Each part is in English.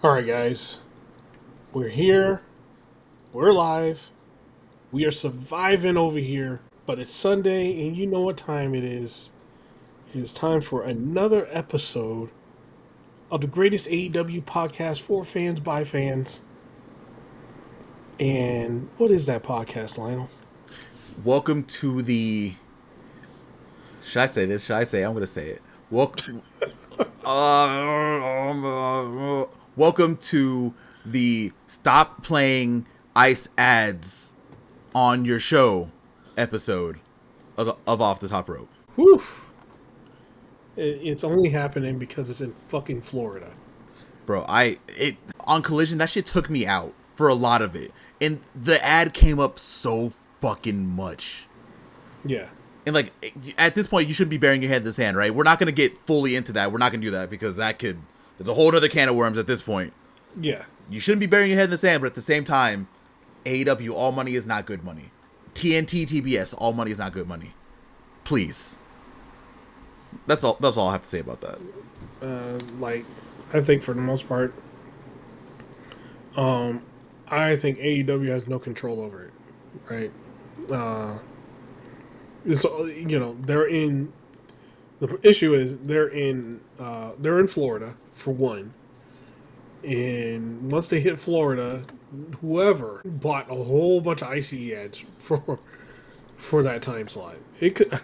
All right, guys, we're here. We're live. We are surviving over here, but it's Sunday, and you know what time it is. It is time for another episode of the greatest AEW podcast for fans by fans. And what is that podcast, Lionel? Welcome to the. Should I say this? Should I say? I'm gonna say it. Welcome to the Stop Playing Ice Ads on Your Show episode of Off the Top Rope. Whew. It's only happening because it's in fucking Florida. Bro, on Collision, that shit took me out for a lot of it. And the ad came up so fucking much. Yeah. And like, at this point, you shouldn't be burying your head in the sand, right? We're not going to get fully into that. We're not going to do that because there's a whole other can of worms at this point. Yeah. You shouldn't be burying your head in the sand, but at the same time, AEW, all money is not good money. TNT, TBS, all money is not good money. Please. That's all I have to say about that. I think for the most part, I think AEW has no control over it, right? The issue is they're in Florida for one, and once they hit Florida, whoever bought a whole bunch of ICE ads for that time slot. It could,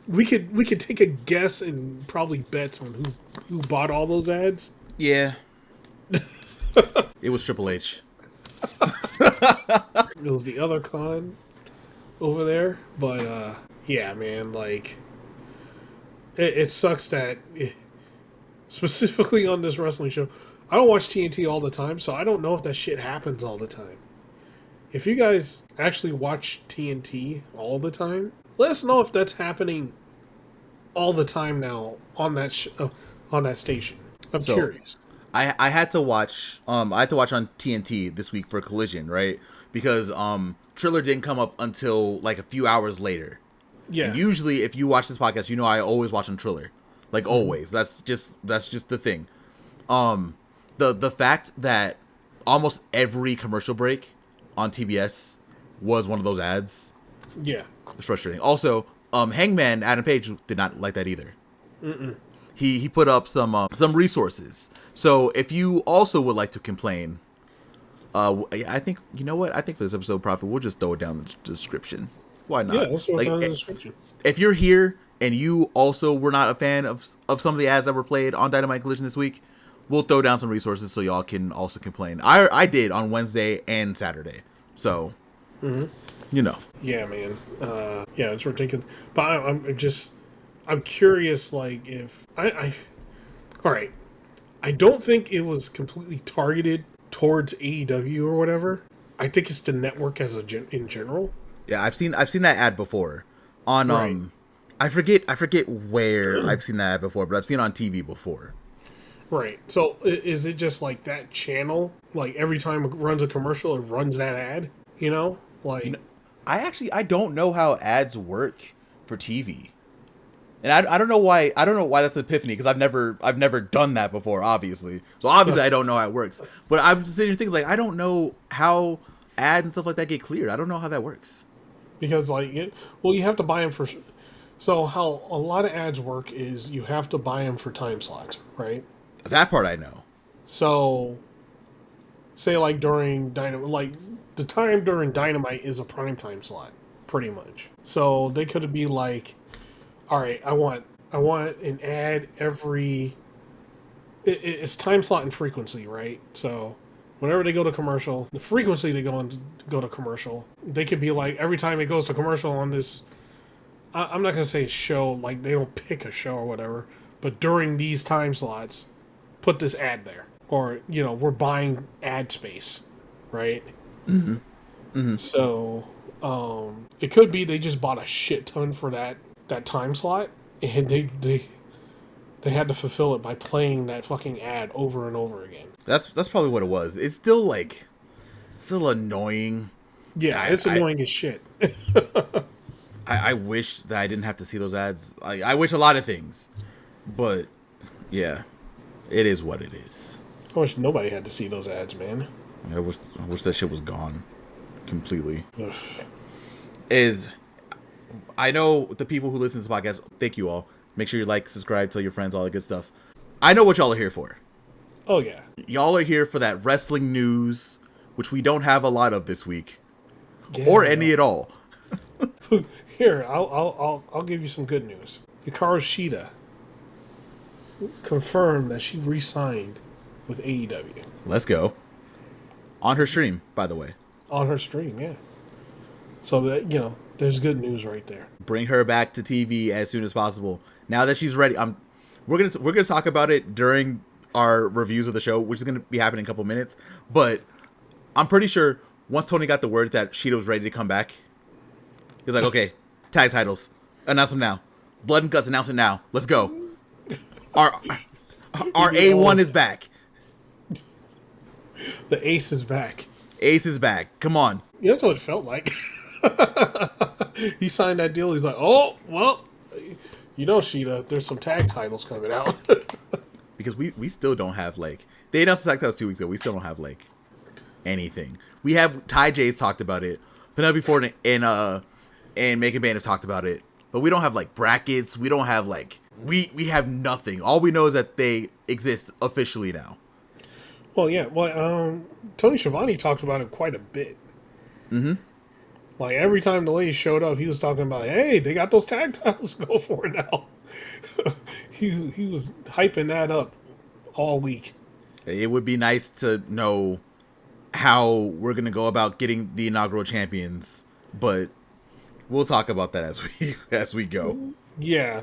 we could take a guess and probably bets on who bought all those ads. Yeah. It was Triple H. It was the other con over there, but yeah, man, like it sucks that specifically on this wrestling show, I don't watch TNT all the time, so I don't know if that shit happens all the time. If you guys actually watch TNT all the time, let us know if that's happening all the time now on that station. I'm curious. I had to watch on TNT this week for Collision, right? Because Triller didn't come up until like a few hours later. Yeah. And usually if you watch this podcast, you know I always watch on Triller. Like always. That's just the thing. The fact that almost every commercial break on TBS was one of those ads. Yeah. It's frustrating. Also, Hangman Adam Page did not like that either. Mm-mm. He put up some resources. So if you also would like to complain, I think, you know what? I think for this episode, Proffitt, we'll just throw it down in the description. Why not? Yeah, let's throw it down in the description. If you're here and you also were not a fan of some of the ads that were played on Dynamite Collision this week, we'll throw down some resources so y'all can also complain. I did on Wednesday and Saturday. So, you know. Yeah, man. Yeah, it's ridiculous. But I'm curious, like, if all right. I don't think it was completely targeted towards AEW or whatever. I think it's the network in general. Yeah, I've seen that ad before on right. I forget where I've seen that ad before, but I've seen it on TV before. Right. So is it just like that channel? Like every time it runs a commercial, it runs that ad. You know, like I don't know how ads work for TV. And I don't know why that's an epiphany, because I've never done that before, obviously. So obviously I don't know how it works. But I'm just sitting here thinking, like, I don't know how ads and stuff like that get cleared. I don't know how that works. Because you have to buy them for. So how a lot of ads work is you have to buy them for time slots, right? That part I know. So, say like during Dynamite, like the time during Dynamite is a prime time slot, pretty much. So they could be like, all right, I want an ad every. It's time slot and frequency, right? So whenever they go to commercial, the frequency they go to commercial, they could be like every time it goes to commercial on this. I'm not gonna say show, like they don't pick a show or whatever, but during these time slots, put this ad there, or we're buying ad space, right? Mm-hmm. Mm-hmm. So it could be they just bought a shit ton for that time slot, and they had to fulfill it by playing that fucking ad over and over again. That's probably what it was. It's still annoying. Yeah, it's annoying as shit. I wish that I didn't have to see those ads. I wish a lot of things, but yeah, it is what it is. I wish nobody had to see those ads, man. I wish that shit was gone completely. Ugh. I know the people who listen to this podcast, thank you all. Make sure you like, subscribe, tell your friends, all that good stuff. I know what y'all are here for. Oh, yeah. Y'all are here for that wrestling news, which we don't have a lot of this week. Yeah, or any at all. Here, I'll give you some good news. Hikaru Shida confirmed that she re-signed with AEW. Let's go. On her stream, by the way. On her stream, yeah. So that, there's good news right there. Bring her back to TV as soon as possible. Now that she's ready, we're gonna talk about it during our reviews of the show, which is gonna be happening in a couple minutes. But I'm pretty sure once Tony got the word that Shida was ready to come back, he was like, "Okay, tag titles, announce them now. Blood and Guts, announce it now. Let's go. Our A1 is back. The Ace is back. Ace is back. Come on." Yeah, that's what it felt like. He signed that deal. He's like, "Oh, well, Shida, there's some tag titles coming out." Because we still don't have, they announced the tag titles 2 weeks ago. We still don't have, anything. We have Ty J's talked about it. Penelope Ford and Megan Bain have talked about it. But we don't have, brackets. We don't have, we have nothing. All we know is that they exist officially now. Well, yeah. Well, Tony Schiavone talked about it quite a bit. Mm-hmm. Every time the lady showed up, he was talking about, hey, they got those tag titles to go for now. he was hyping that up all week. It would be nice to know how we're going to go about getting the inaugural champions, but we'll talk about that as we go. Yeah.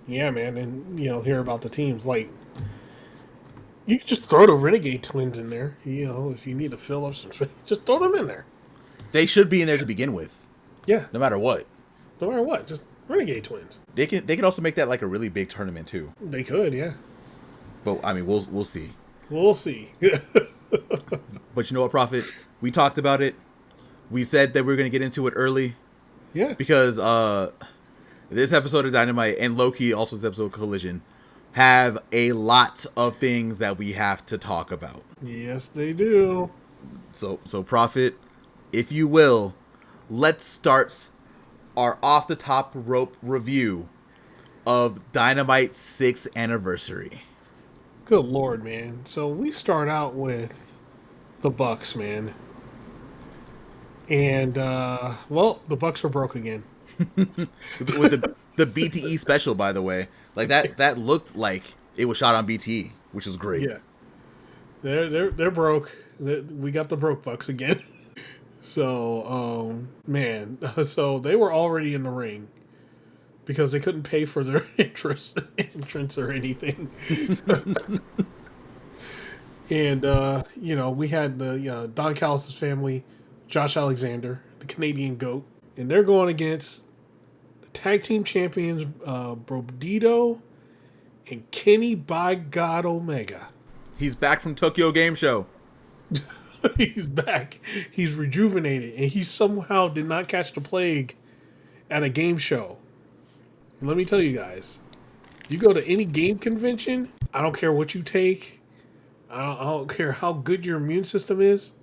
Yeah, man. And, hear about the teams. You can just throw the Renegade Twins in there, if you need to fill up some space. Just throw them in there. They should be in there to begin with. Yeah. No matter what. No matter what. Just Renegade Twins. They can also make that a really big tournament too. They could, yeah. But we'll see. We'll see. But you know what, Proffitt? We talked about it. We said that we were going to get into it early. Yeah. Because this episode of Dynamite and Loki, also this episode of Collision, have a lot of things that we have to talk about. Yes, they do. So Proffitt, if you will, let's start our off the top rope review of Dynamite 6th anniversary. Good Lord, man. So we start out with the Bucks, man. And, the Bucks are broke again. with the BTE special, by the way. That looked like it was shot on BTE, which was great. Yeah. They're broke. We got the broke Bucks again. So, man. So they were already in the ring because they couldn't pay for their entrance or anything. And, we had the Don Callis' family, Josh Alexander, the Canadian GOAT, and they're going against the tag team champions, Brodito and Kenny by God Omega. He's back from Tokyo Game Show. He's back. He's rejuvenated, and he somehow did not catch the plague at a game show. And let me tell you guys, you go to any game convention, I don't care what you take, I don't care how good your immune system is,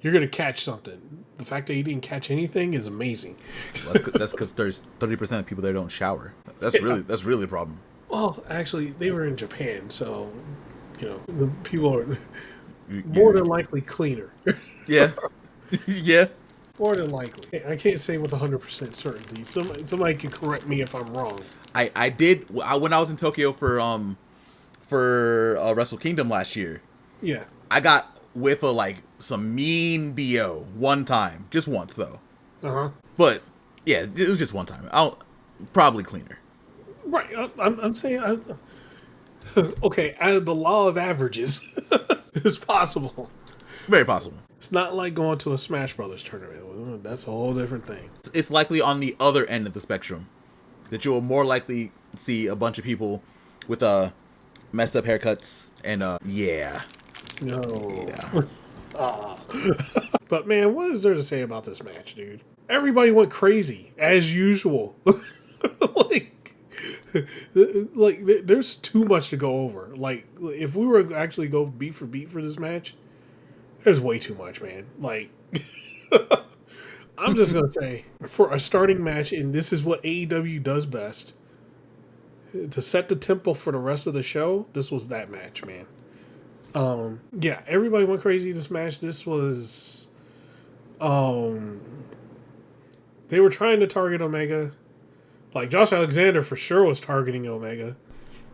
you're going to catch something. The fact that he didn't catch anything is amazing. That's because there's 30% of people there don't shower. That's really a problem. Well, actually, they were in Japan, so, the people are more than likely cleaner. Yeah. Yeah. More than likely. I can't say with 100% certainty. Somebody can correct me if I'm wrong. I did when I was in Tokyo for Wrestle Kingdom last year. Yeah. I got with some mean BO one time. Just once though. Uh-huh. But yeah, it was just one time. I'll probably cleaner. Right. I'm saying okay, out of the law of averages, it's possible. Very possible. It's not like going to a Smash Brothers tournament. That's a whole different thing. It's likely on the other end of the spectrum that you will more likely see a bunch of people with messed up haircuts and yeah. No. Yeah. But man, what is there to say about this match, dude? Everybody went crazy as usual. Like, there's too much to go over. Like, if we were actually go beat for beat for this match, there's way too much, man. Like, I'm just gonna say, for a starting match, and this is what AEW does best, to set the tempo for the rest of the show, this was that match, man. Yeah, everybody went crazy this match. This was, they were trying to target Omega. Like, Josh Alexander for sure was targeting Omega.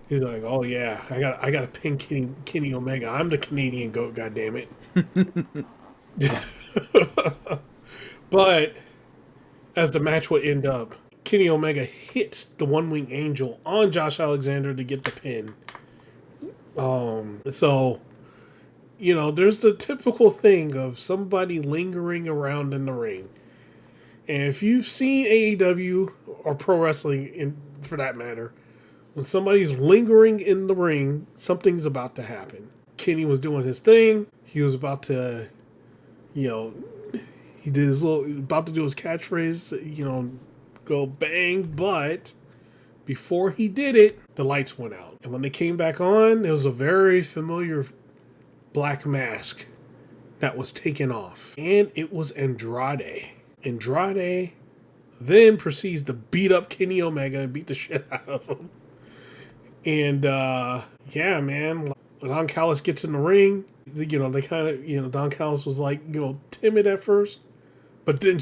He's like, "Oh yeah, I got to pin Kenny Omega. I'm the Canadian GOAT, goddammit." But as the match would end up, Kenny Omega hits the One Wing Angel on Josh Alexander to get the pin. So, there's the typical thing of somebody lingering around in the ring. And if you've seen AEW or pro wrestling, for that matter, when somebody's lingering in the ring, something's about to happen. Kenny was doing his thing. He was about to, he did about to do his catchphrase, go bang. But before he did it, the lights went out. And when they came back on, there was a very familiar black mask that was taken off. And it was Andrade. Andrade then proceeds to beat up Kenny Omega and beat the shit out of him. And, yeah, man, Don Callis gets in the ring. They kind of, Don Callis was like, timid at first, but then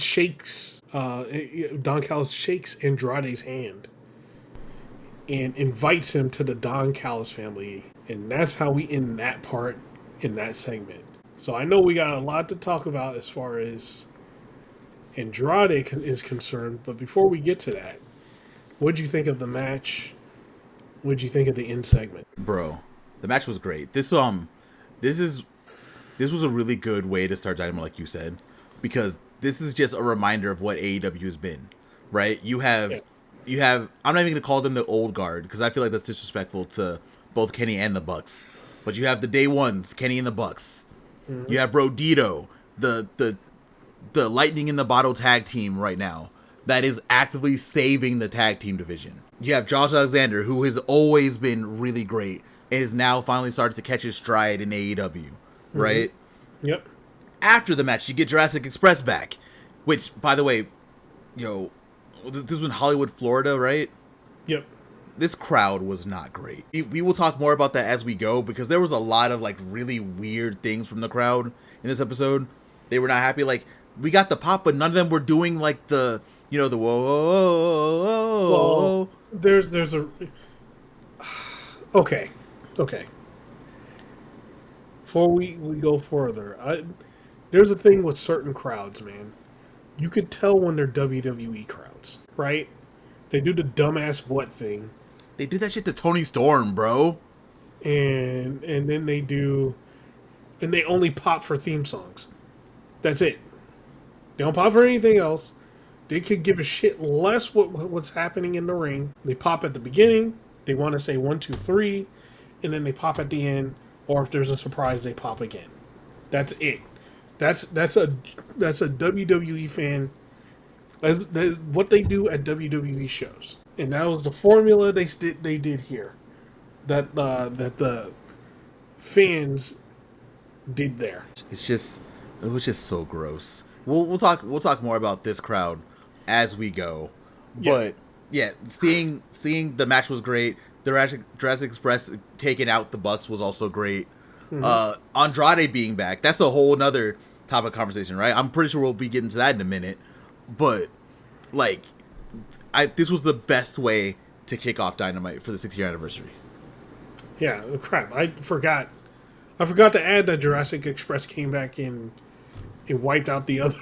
Don Callis shakes Andrade's hand and invites him to the Don Callis family. And that's how we end that part in that segment. So I know we got a lot to talk about as far as Andrade is concerned, but before we get to that, what'd you think of the match? What'd you think of the end segment? Bro, the match was great. This was a really good way to start Dynamite, like you said, because this is just a reminder of what AEW has been, right? You have, I'm not even gonna call them the old guard because I feel like that's disrespectful to both Kenny and the Bucks. But you have the day ones, Kenny and the Bucks. Mm-hmm. You have Bro Dito, the lightning in the bottle tag team right now that is actively saving the tag team division. You have Josh Alexander, who has always been really great and is now finally started to catch his stride in AEW, right? Mm-hmm. Yep. After the match, you get Jurassic Express back, which, by the way, this was in Hollywood, Florida, right? Yep. This crowd was not great. We will talk more about that as we go because there was a lot of like really weird things from the crowd in this episode. They were not happy. Like, we got the pop, but none of them were doing like the whoa, whoa, whoa, whoa. Well, there's a okay. Before we go further, there's a thing with certain crowds, man. You could tell when they're WWE crowds, right? They do the dumbass butt thing. They did that shit to Tony Storm, bro. And then they only pop for theme songs. That's it. They don't pop for anything else. They could give a shit less what's happening in the ring. They pop at the beginning. They want to say 1, 2, 3, and then they pop at the end. Or if there's a surprise, they pop again. That's it. That's a WWE fan. That's what they do at WWE shows, and that was the formula they did here. That the fans did there. It was just so gross. We'll talk more about this crowd as we go. Yeah. But yeah, seeing the match was great. The Jurassic Express taking out the Bucks was also great. Mm-hmm. Andrade being back, that's a whole nother topic of conversation, right? I'm pretty sure we'll be getting to that in a minute. But like, this was the best way to kick off Dynamite for the 6-year anniversary. Yeah, crap. I forgot to add that Jurassic Express came back in and wiped out the other,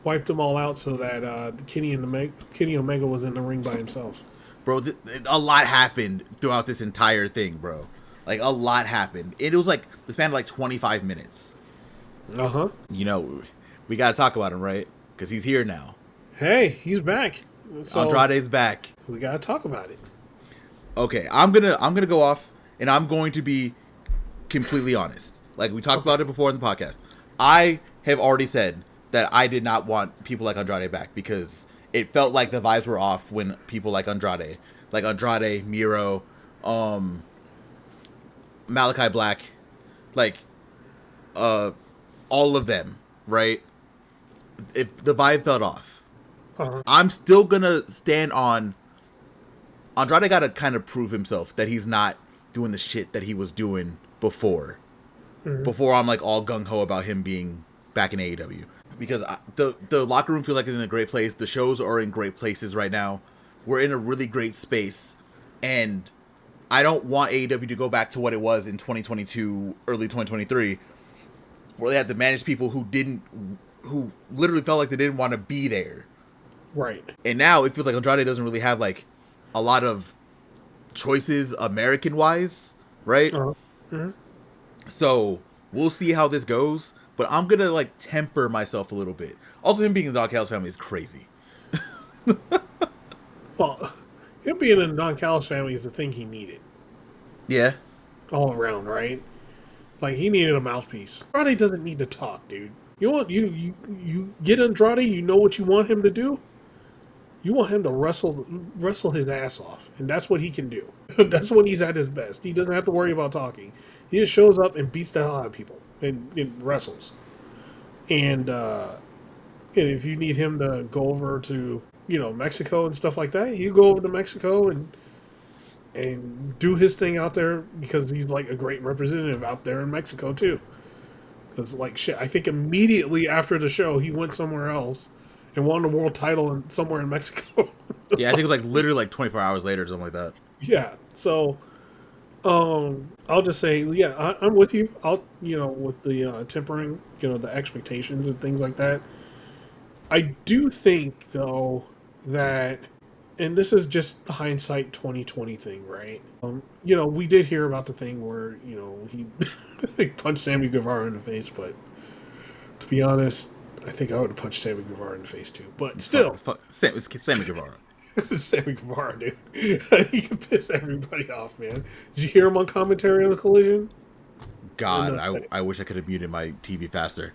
wiped them all out, so that Kenny Omega was in the ring by himself. Bro, a lot happened throughout this entire thing, bro. Like, a lot happened. It was like the span of like 25 minutes. Uh-huh. We got to talk about him, right? Because he's here now. Hey, he's back. So Andrade's back. We got to talk about it. Okay, I'm gonna go off, and I'm going to be completely honest. Like, we talked about it before in the podcast. I have already said that I did not want people like Andrade back because it felt like the vibes were off when people like Andrade like Andrade, Miro, Malachi Black, like all of them, right? If the vibe fell off, I'm still gonna stand on Andrade. Got to kind of prove himself that he's not doing the shit that he was doing before. Before I'm like all gung ho about him being back in AEW, because the locker room feels like it's in a great place. The shows are in great places right now. We're in a really great space, and I don't want AEW to go back to what it was in 2022, early 2023, where they had to manage people who literally felt like they didn't want to be there. Right. And now it feels like Andrade doesn't really have like a lot of choices American wise, right? So we'll see how this goes, but I'm gonna like temper myself a little bit. Also, him being in the Don Callis family is crazy. Well, him being in the Don Callis family is the thing he needed. Yeah. All around, right? Like, he needed a mouthpiece. Andrade doesn't need to talk, dude. You get Andrade, you know what you want him to do? You want him to wrestle his ass off. And that's what he can do. That's when he's at his best. He doesn't have to worry about talking. He just shows up and beats the hell out of people. And wrestles. And if you need him to go over to, Mexico and stuff like that, you go over to Mexico and do his thing out there, because he's like a great representative out there in Mexico too. Because like shit, I think immediately after the show he went somewhere else and won the world title somewhere in Mexico. Yeah, I think it was like literally like 24 hours later or something like that. Yeah, so I'll just say, yeah, I'm with you. I'll with the tempering, the expectations and things like that. I do think though that, and this is just hindsight 2020 thing, right? We did hear about the thing where, he punched Sammy Guevara in the face, but to be honest, I think I would have punched Sammy Guevara in the face too. But still. Sammy Guevara. Sammy Guevara, dude. He can piss everybody off, man. Did you hear him on commentary on the Collision? God, I wish I could have muted my TV faster.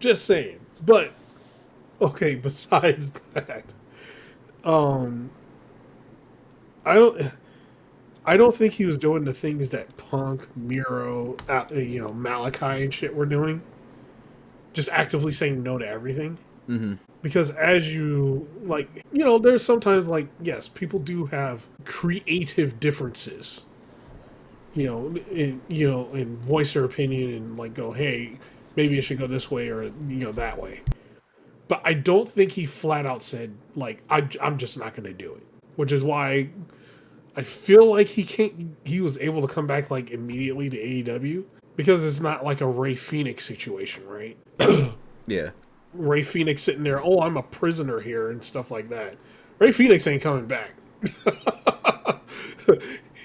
Just saying. But, okay, besides that, I don't think he was doing the things that Punk, Miro, Malachi and shit were doing. Just actively saying no to everything. Mm-hmm. Because as you, there's sometimes, yes, people do have creative differences. And voice their opinion and, go, hey, maybe it should go this way or, that way. But I don't think he flat out said, I'm just not going to do it. Which is why I feel like he was able to come back, immediately to AEW. Because it's not like a Ray Phoenix situation, right? Yeah. Ray Phoenix sitting there, oh, I'm a prisoner here and stuff like that. Ray Phoenix ain't coming back.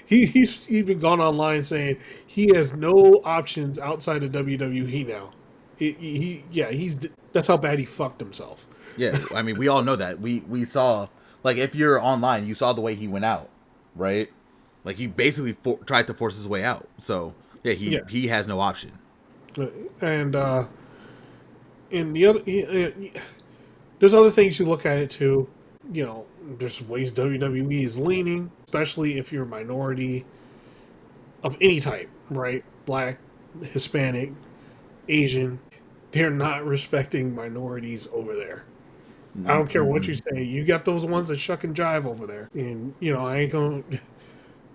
He's even gone online saying he has no options outside of WWE now. That's how bad he fucked himself. Yeah, I mean, we all know that. We saw, if you're online, you saw the way he went out, right? He basically tried to force his way out. So, he has no option. And the other, there's other things you look at it too. There's ways WWE is leaning, especially if you're a minority of any type, right? Black, Hispanic, Asian. They're not respecting minorities over there. I don't care what you say. You got those ones that shuck and jive over there. And, I ain't gonna...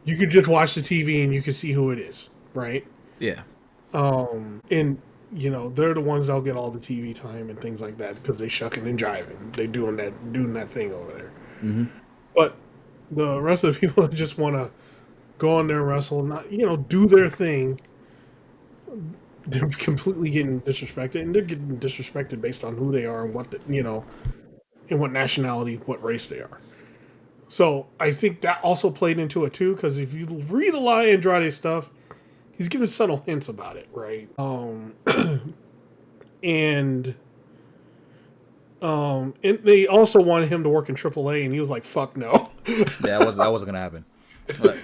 You can just watch the TV and you can see who it is, right? Yeah. And, they're the ones that'll get all the TV time and things like that because they shucking and jiving. They doing that thing over there. Mm-hmm. But the rest of the people that just want to go on there and wrestle, not, do their thing, they're completely getting disrespected, and they're getting disrespected based on who they are and what and what nationality, what race they are. So I think that also played into it too, because if you read a lot of Andrade stuff, he's giving subtle hints about it, right? And they also wanted him to work in AAA, and he was like, "Fuck no." Yeah, that wasn't gonna happen. But,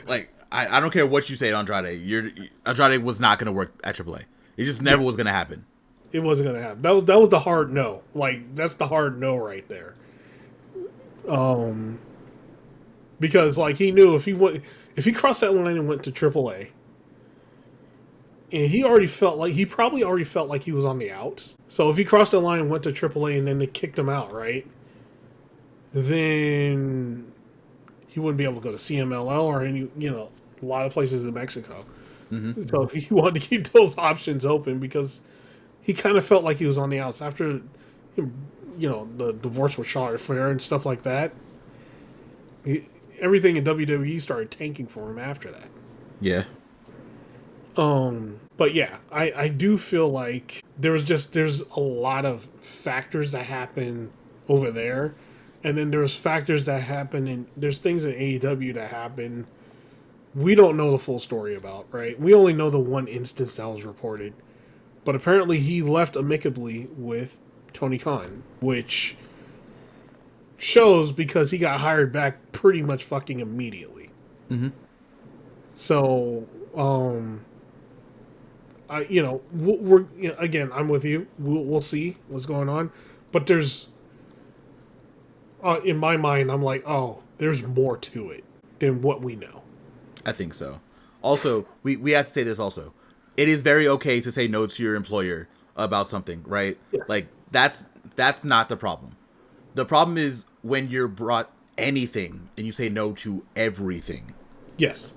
I don't care what you say, Andrade. Andrade was not gonna work at AAA. It just never was gonna happen. It wasn't gonna happen. That was the hard no. That's the hard no right there. Because like he knew if he crossed that line and went to AAA, and he probably already felt like he was on the outs. So if he crossed the line and went to AAA and then they kicked him out, right? Then he wouldn't be able to go to CMLL or a lot of places in Mexico. Mm-hmm. So he wanted to keep those options open because he kind of felt like he was on the outs after, the divorce with Charlotte Flair and stuff like that. Everything in WWE started tanking for him after that. Yeah. But yeah, I do feel like there's a lot of factors that happen over there, and then there's factors that happen and there's things in AEW that happen we don't know the full story about, right? We only know the one instance that was reported. But apparently he left amicably with Tony Khan, which shows because he got hired back pretty much fucking immediately. Mm-hmm. So, again, I'm with you. We'll see what's going on. But there's, in my mind, I'm like, oh, there's more to it than what we know. I think so. Also, we have to say this also. It is very okay to say no to your employer about something, right? Yes. Like, that's not the problem. The problem is when you're brought anything and you say no to everything. Yes.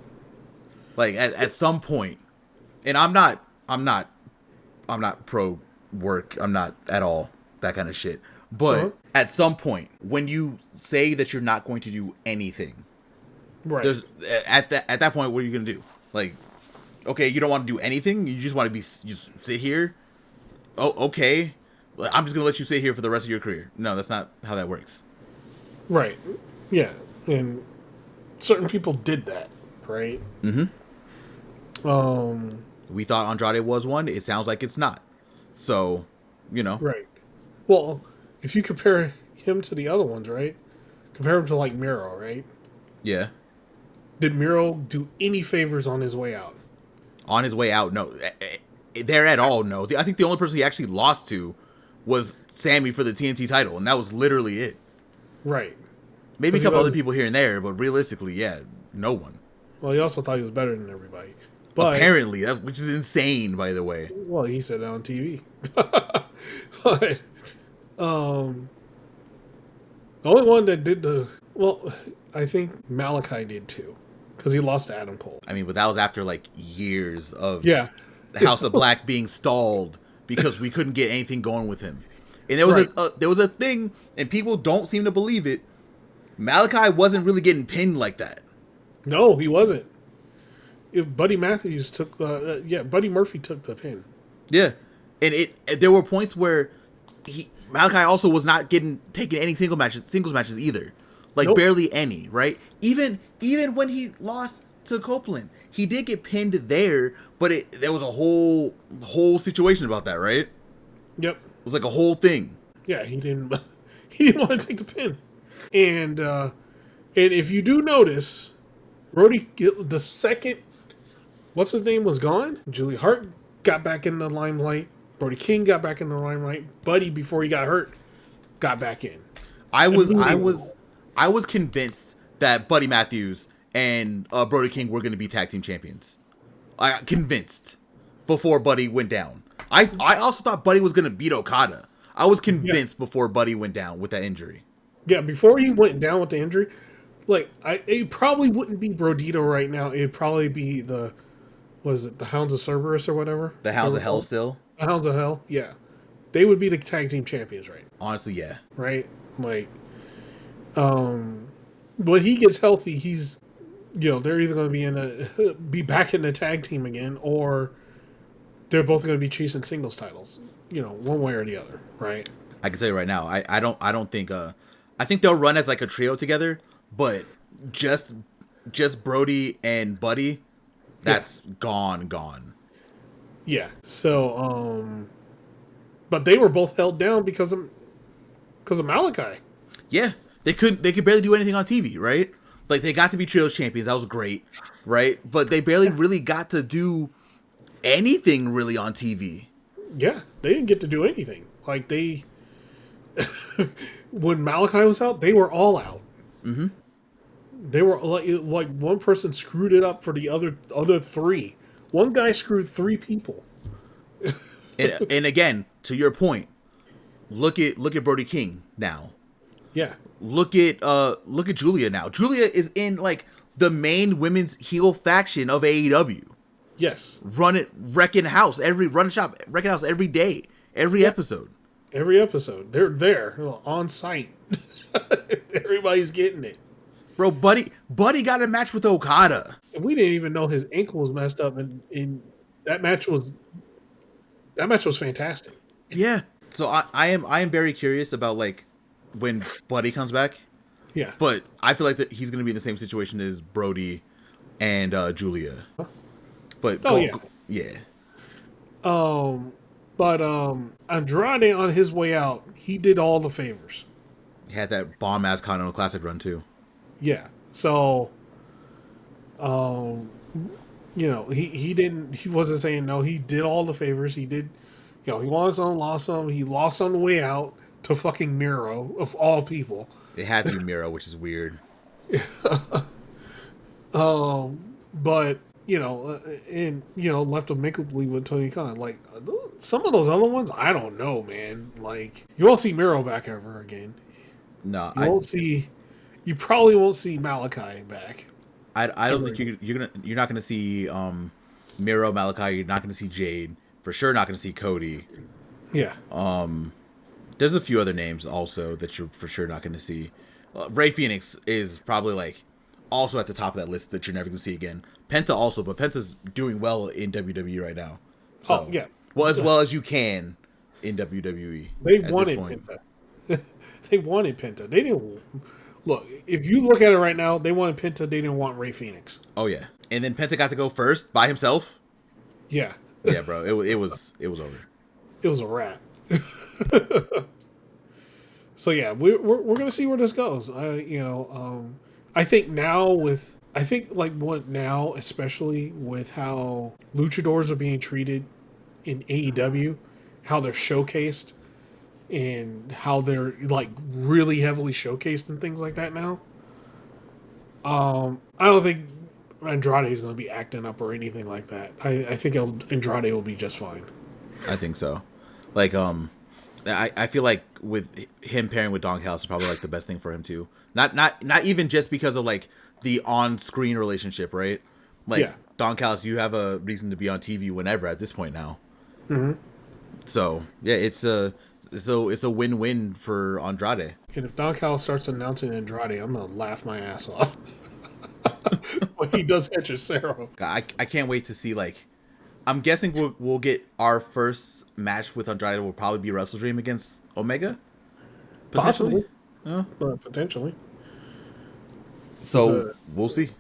Like, at some point, and I'm not pro work. I'm not at all that kind of shit. But at some point, when you say that you're not going to do anything, right? There's at that point, what are you gonna do? Like, okay, you don't want to do anything. You just want to just sit here. Oh, okay. I'm just gonna let you sit here for the rest of your career. No, that's not how that works. Right. Yeah, and certain people did that, right? Mm-hmm. We thought Andrade was one. It sounds like it's not. So, Right. Well, if you compare him to the other ones, right? Compare him to like Miro, right? Yeah. Did Miro do any favors on his way out? On his way out, no. There at all, no. I think the only person he actually lost to was Sammy for the TNT title, and that was literally it. Right. Maybe a couple other people here and there, but realistically, yeah, no one. Well, he also thought he was better than everybody. But, apparently, which is insane, by the way. Well, he said that on TV. But, the only one that did I think Malachi did too, because he lost to Adam Cole. I mean, but that was after like years of the House of Black being stalled because we couldn't get anything going with him. And there was a thing, and people don't seem to believe it. Malachi wasn't really getting pinned like that. No, he wasn't. Buddy Matthews took, Buddy Murphy took the pin. Yeah, and there were points where Malachi also was not taking any singles matches either, like barely any. Right, even when he lost to Copeland, he did get pinned there, but there was a whole situation about that, right? Yep, it was like a whole thing. Yeah, he didn't want to take the pin, and if you do notice, Brody, the second, what's his name, was gone, Julie Hart got back in the limelight. Brody King got back in the limelight. Buddy, before he got hurt, got back in. I was convinced that Buddy Matthews and Brody King were going to be tag team champions. I convinced before Buddy went down. I also thought Buddy was going to beat Okada. I was convinced before Buddy went down with that injury. Yeah, before he went down with the injury, it probably wouldn't be Brodito right now. It'd probably be the Hounds of Cerberus or whatever? The Hounds of Hell still? The Hounds of Hell, yeah. They would be the tag team champions, right? Honestly, yeah. Right? Like, when he gets healthy, he's, they're either going to be back in the tag team again, or they're both going to be chasing singles titles, one way or the other, right? I can tell you right now, I don't think, I think they'll run as like a trio together, but just Brody and Buddy, that's gone. Yeah. So, but they were both held down because of Malachi. Yeah, they could barely do anything on TV, right? Like, they got to be trios champions. That was great, right? But they barely really got to do anything really on TV. Yeah, they didn't get to do anything. Like, they when Malachi was out, they were all out. Mm-hmm. They were like one person screwed it up for the other three. One guy screwed three people. And again, to your point, look at Brody King now. Yeah. Look at Julia now. Julia is in like the main women's heel faction of AEW. Yes. Wrecking house every day, every episode. Every episode, they're there on site. Everybody's getting it. Bro, Buddy got a match with Okada. And we didn't even know his ankle was messed up, and that match was fantastic. Yeah. So I am very curious about like when Buddy comes back. Yeah. But I feel like that he's going to be in the same situation as Brody and Julia. But yeah. But Andrade on his way out, he did all the favors. He had that bomb ass Continental Classic run too. Yeah. So, he wasn't saying no. He did all the favors. He did, he won some, lost some. He lost on the way out to fucking Miro, of all people. It had to be Miro, which is weird. But, left amicably with Tony Khan. Like, some of those other ones, I don't know, man. Like, you won't see Miro back ever again. No, you probably won't see Malachi back. I don't think you're not gonna see Miro, Malachi. You're not gonna see Jade. For sure, not gonna see Cody. Yeah. There's a few other names also that you're for sure not gonna see. Ray Phoenix is probably like also at the top of that list that you're never gonna see again. Penta also, but Penta's doing well in WWE right now. So, yeah. Well, as well as you can in WWE. They wanted Penta. They wanted Penta. They didn't. Look, if you look at it right now, they wanted Penta. They didn't want Ray Phoenix. Oh yeah, and then Penta got to go first by himself. Yeah. Yeah, bro. It was over. It was a wrap. So yeah, we're gonna see where this goes. I think now especially with how luchadors are being treated in AEW, how they're showcased, and how they're like really heavily showcased and things like that now. I don't think Andrade is going to be acting up or anything like that. I think Andrade will be just fine. I think so. Like, I feel like with him pairing with Don Callis is probably like the best thing for him too. Not even just because of like the on-screen relationship, right? Like, yeah. Don Callis, you have a reason to be on TV whenever at this point now. Mm-hmm. So yeah, it's a win-win for Andrade. And if Don Callis starts announcing Andrade, I'm gonna laugh my ass off when he does Hechicero. I can't wait to see. Like, I'm guessing we'll get our first match with Andrade will probably be Wrestle Dream against Omega. Possibly, but potentially. So we'll see.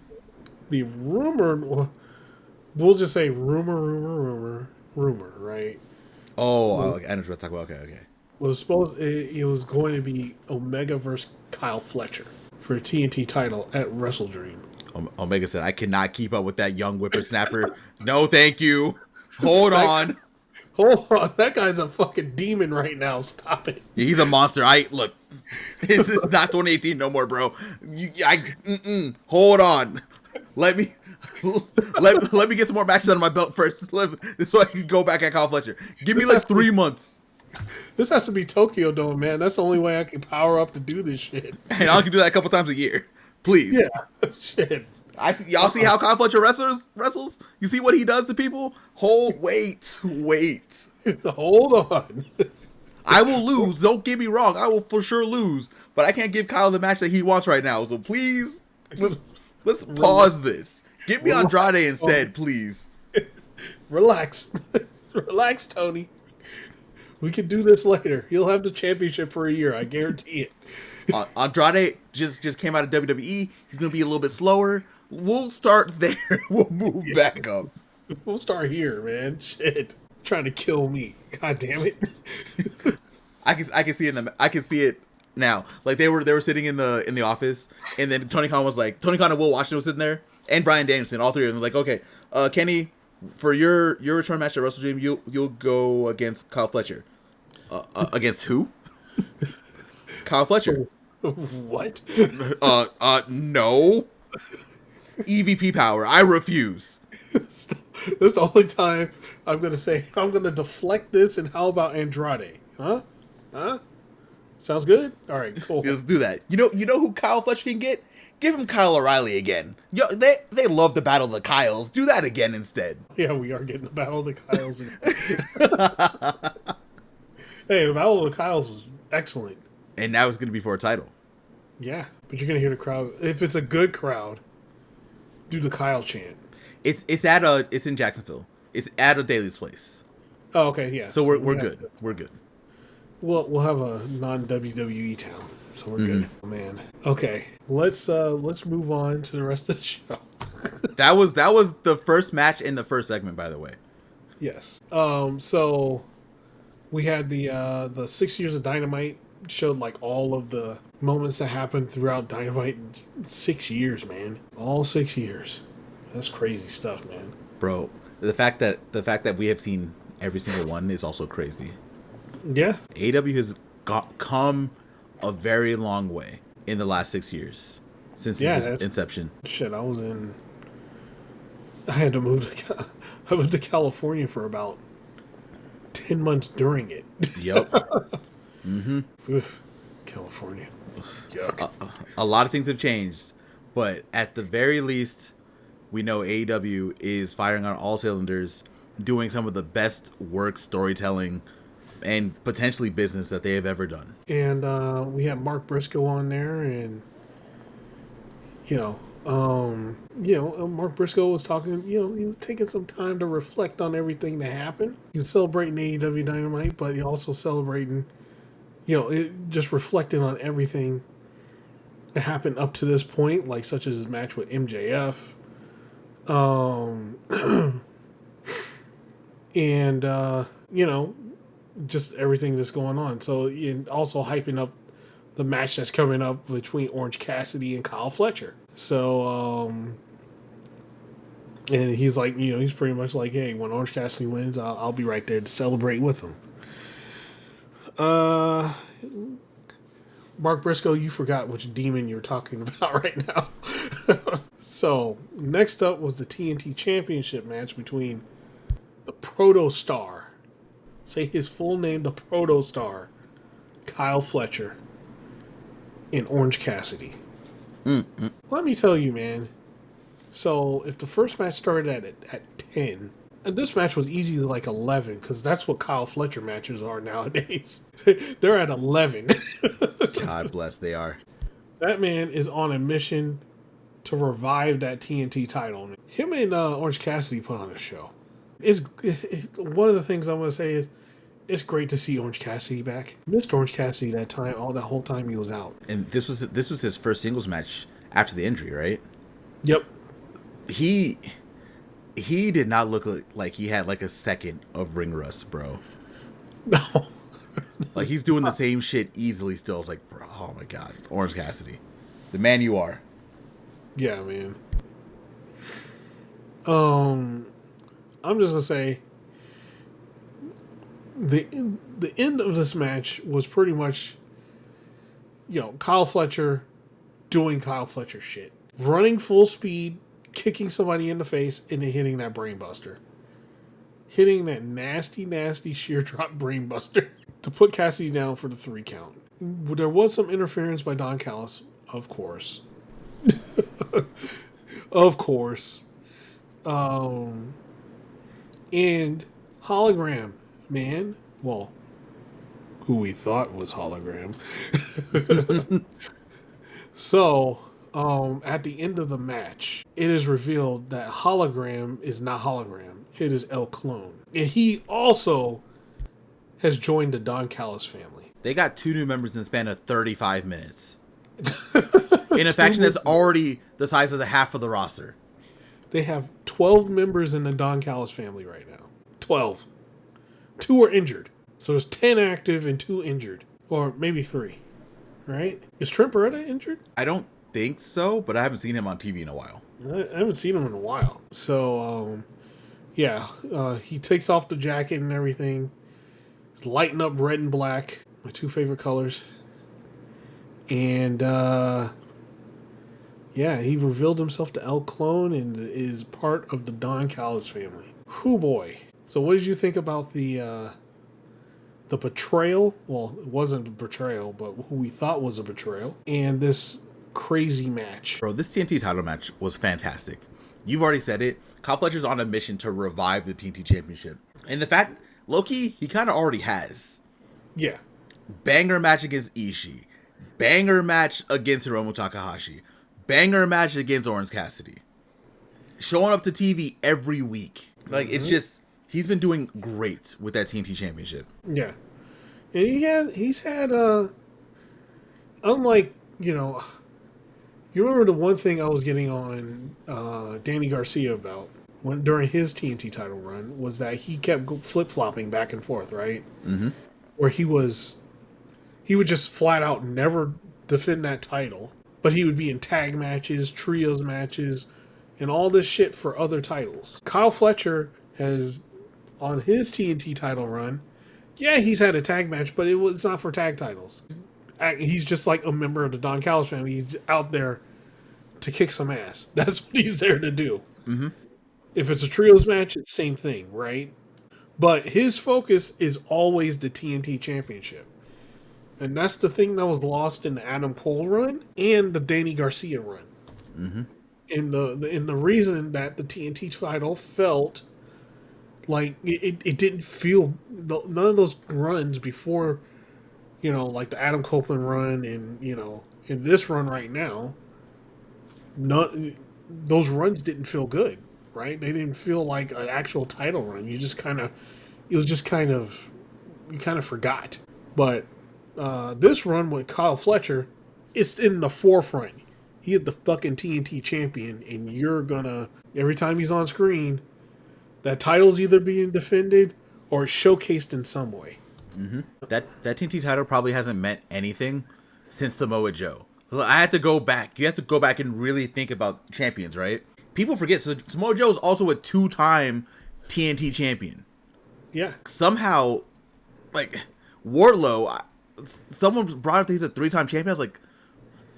The rumor, we'll just say rumor, right? Oh, I know what you're talking about. Okay. It was going to be Omega versus Kyle Fletcher for a TNT title at Wrestle Dream. Omega said, "I cannot keep up with that young whippersnapper. No, thank you. Hold on, that guy's a fucking demon right now. Stop it. He's a monster. Look. This is not 2018 no more, bro. Hold on. Let me get some more matches under my belt first, so I can go back at Kyle Fletcher. Give me like 3 months. This has to be Tokyo Dome, man. That's the only way I can power up to do this shit. And I can do that a couple times a year, please. Yeah, shit. Y'all see how Kyle Fletcher wrestles? You see what he does to people? Wait. Hold on. I will lose. Don't get me wrong. I will for sure lose. But I can't give Kyle the match that he wants right now. So please, let's pause this. Get me Andrade instead, please. Relax. Relax, Tony. We can do this later. He'll have the championship for a year. I guarantee it. Andrade just came out of WWE. He's going to be a little bit slower. We'll start there. We'll move back up. We'll start here, man. Shit. Trying to kill me. God damn it. I can see it now. Like they were sitting in the office, and then Tony Khan and Will Washington was sitting there, and Bryan Danielson, all three of them like, okay, Kenny, for your return match at Wrestle Dream, you'll go against Kyle Fletcher. Against who? Kyle Fletcher. What? No. EVP power. I refuse. That's the only time I'm gonna say I'm gonna deflect this. And how about Andrade? Huh? Sounds good. All right, cool. Let's do that. You know who Kyle Fletcher can get? Give him Kyle O'Reilly again. Yo, they love the battle of the Kyles. Do that again instead. Yeah, we are getting the battle of the Kyles. Hey, the battle of the Kyles was excellent. And now it's going to be for a title. Yeah, but you're gonna hear the crowd. If it's a good crowd, do the Kyle chant. It's in Jacksonville. It's at a Daly's place. Oh, okay, yeah. So we're good. We're good. We'll have a non-WWE town, so we're good. Oh, man. Okay, let's move on to the rest of the show. That was the first match in the first segment, by the way. Yes. So we had the 6 years of Dynamite, showed like all of the moments that happened throughout Dynamite in 6 years, man. All 6 years. That's crazy stuff, man. Bro, the fact that we have seen every single one is also crazy. Yeah. AEW has come a very long way in the last 6 years since its inception. Shit, I had to move to California for about 10 months during it. Yep. Mm-hmm. Oof, California. Yuck. A lot of things have changed, but at the very least, we know AEW is firing on all cylinders, doing some of the best work, storytelling, and potentially business that they have ever done. And we had Mark Briscoe on there, and Mark Briscoe was talking. He was taking some time to reflect on everything that happened. He was celebrating AEW Dynamite, but he also celebrating, just reflecting on everything that happened up to this point, like such as his match with MJF. Just everything that's going on. So, and also hyping up the match that's coming up between Orange Cassidy and Kyle Fletcher. So, and he's like, he's pretty much like, hey, when Orange Cassidy wins, I'll be right there to celebrate with him. Mark Briscoe, you forgot which demon you're talking about right now. So, next up was the TNT Championship match between the Protostar. Say his full name, the Protostar, Kyle Fletcher, and Orange Cassidy. Mm-hmm. Let me tell you, man. So, if the first match started at 10, and this match was easily like 11, because that's what Kyle Fletcher matches are nowadays. They're at 11. God bless, they are. That man is on a mission to revive that TNT title. Him and Orange Cassidy put on a show. One of the things I'm going to say is it's great to see Orange Cassidy back. Missed Orange Cassidy that whole time he was out. And this was his first singles match after the injury, right? Yep. He did not look like he had like a second of ring rust, bro. No. Like he's doing the same shit easily still. It's like, bro, oh my God, Orange Cassidy, the man you are. Yeah, man. I'm just gonna say the end of this match was pretty much, Kyle Fletcher doing Kyle Fletcher shit, running full speed, kicking somebody in the face, and then hitting that brainbuster, hitting that nasty sheer drop brainbuster to put Cassidy down for the 3 count. There was some interference by Don Callis, of course. Of course. And Hologram, man. Well, who we thought was Hologram. So, at the end of the match, it is revealed that Hologram is not Hologram. It is El Clon. And he also has joined the Don Callis family. They got 2 new members in the span of 35 minutes. In a faction that's already the size of the half of the roster. They have 12 members in the Don Callis family right now. 12. 2 are injured. So there's 10 active and 2 injured. Or maybe 3. Right? Is Trent Beretta injured? I don't think so, but I haven't seen him on TV in a while. I haven't seen him in a while. So, he takes off the jacket and everything. He's lighting up red and black. My 2 favorite colors. And yeah, he revealed himself to El Clone and is part of the Don Callis family. Whew, boy. So what did you think about the betrayal? Well, it wasn't a betrayal, but who we thought was a betrayal. And this crazy match. Bro, this TNT title match was fantastic. You've already said it. Kyle Fletcher's on a mission to revive the TNT Championship. And the fact, Loki, he kind of already has. Yeah. Banger match against Ishii. Banger match against Hiromu Takahashi. Banger match against Orange Cassidy. Showing up to TV every week. Like, it's just, he's been doing great with that TNT Championship. Yeah. And he's had, unlike, you remember the one thing I was getting on Danny Garcia about during his TNT title run was that he kept flip-flopping back and forth, right? Mm-hmm. Where he would just flat out never defend that title, but he would be in tag matches, trios matches, and all this shit for other titles. Kyle Fletcher has, on his TNT title run, yeah, he's had a tag match, but it's not for tag titles. He's just like a member of the Don Callis family. He's out there to kick some ass. That's what he's there to do. Mm-hmm. If it's a trios match, it's the same thing, right? But his focus is always the TNT Championship. And that's the thing that was lost in the Adam Cole run and the Danny Garcia run. Mm-hmm. And the reason that the TNT title felt like it didn't feel, none of those runs before, like the Adam Copeland run and, in this run right now, those runs didn't feel good, right? They didn't feel like an actual title run. You kind of forgot. But this run with Kyle Fletcher, it's in the forefront. He is the fucking TNT champion, and you're gonna, every time he's on screen, that title's either being defended or showcased in some way. Mm-hmm. That TNT title probably hasn't meant anything since Samoa Joe. I had to go back. You have to go back and really think about champions, right? People forget, so Samoa Joe is also a 2-time TNT champion. Yeah. Somehow, like, Wardlow, someone brought up that he's a 3-time champion. I was like,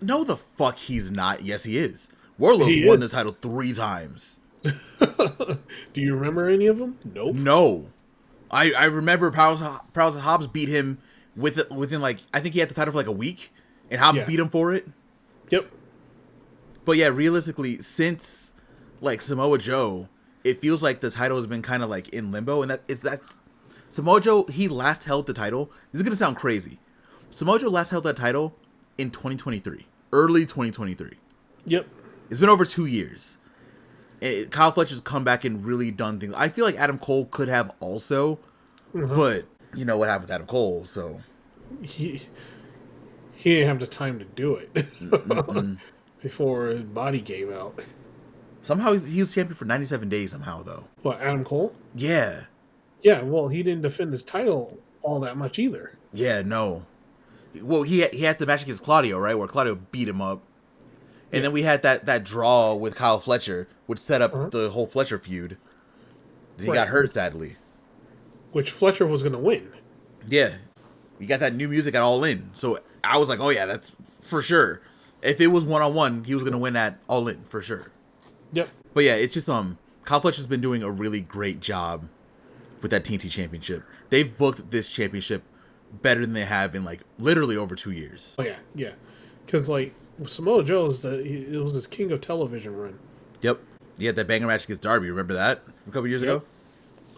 no, the fuck he's not. Yes, he is. Wardlow's won the title 3 times. Do you remember any of them? Nope. No. I remember Prowse Hobbs beat him within, like, I think he had the title for like a week, and Hobbs beat him for it. Yep. But yeah, realistically, since, like, Samoa Joe, it feels like the title has been kind of, like, in limbo, and that's Samoa Joe, he last held the title. This is going to sound crazy. Samoa Joe last held that title in 2023. Early 2023. Yep. It's been over 2 years. Kyle Fletcher's come back and really done things. I feel like Adam Cole could have also, but you know what happened with Adam Cole, so. He didn't have the time to do it before his body gave out. Somehow he was champion for 97 days somehow, though. What, Adam Cole? Yeah. Yeah, well, he didn't defend his title all that much either. Yeah, no. Well, he had the match against Claudio, right? Where Claudio beat him up. And then we had that draw with Kyle Fletcher, which set up the whole Fletcher feud. He got hurt, sadly. Which Fletcher was going to win. Yeah. We got that new music at All In. So I was like, oh yeah, that's for sure. If it was one-on-one, he was going to win at All In, for sure. Yep. But yeah, it's just, Kyle Fletcher's been doing a really great job with that TNT championship. They've booked this championship better than they have in, like, literally over 2 years. Oh, yeah. Because, like, Samoa Joe, it was his King of Television run. Yep. He had that banger match against Darby. Remember that? A couple years ago?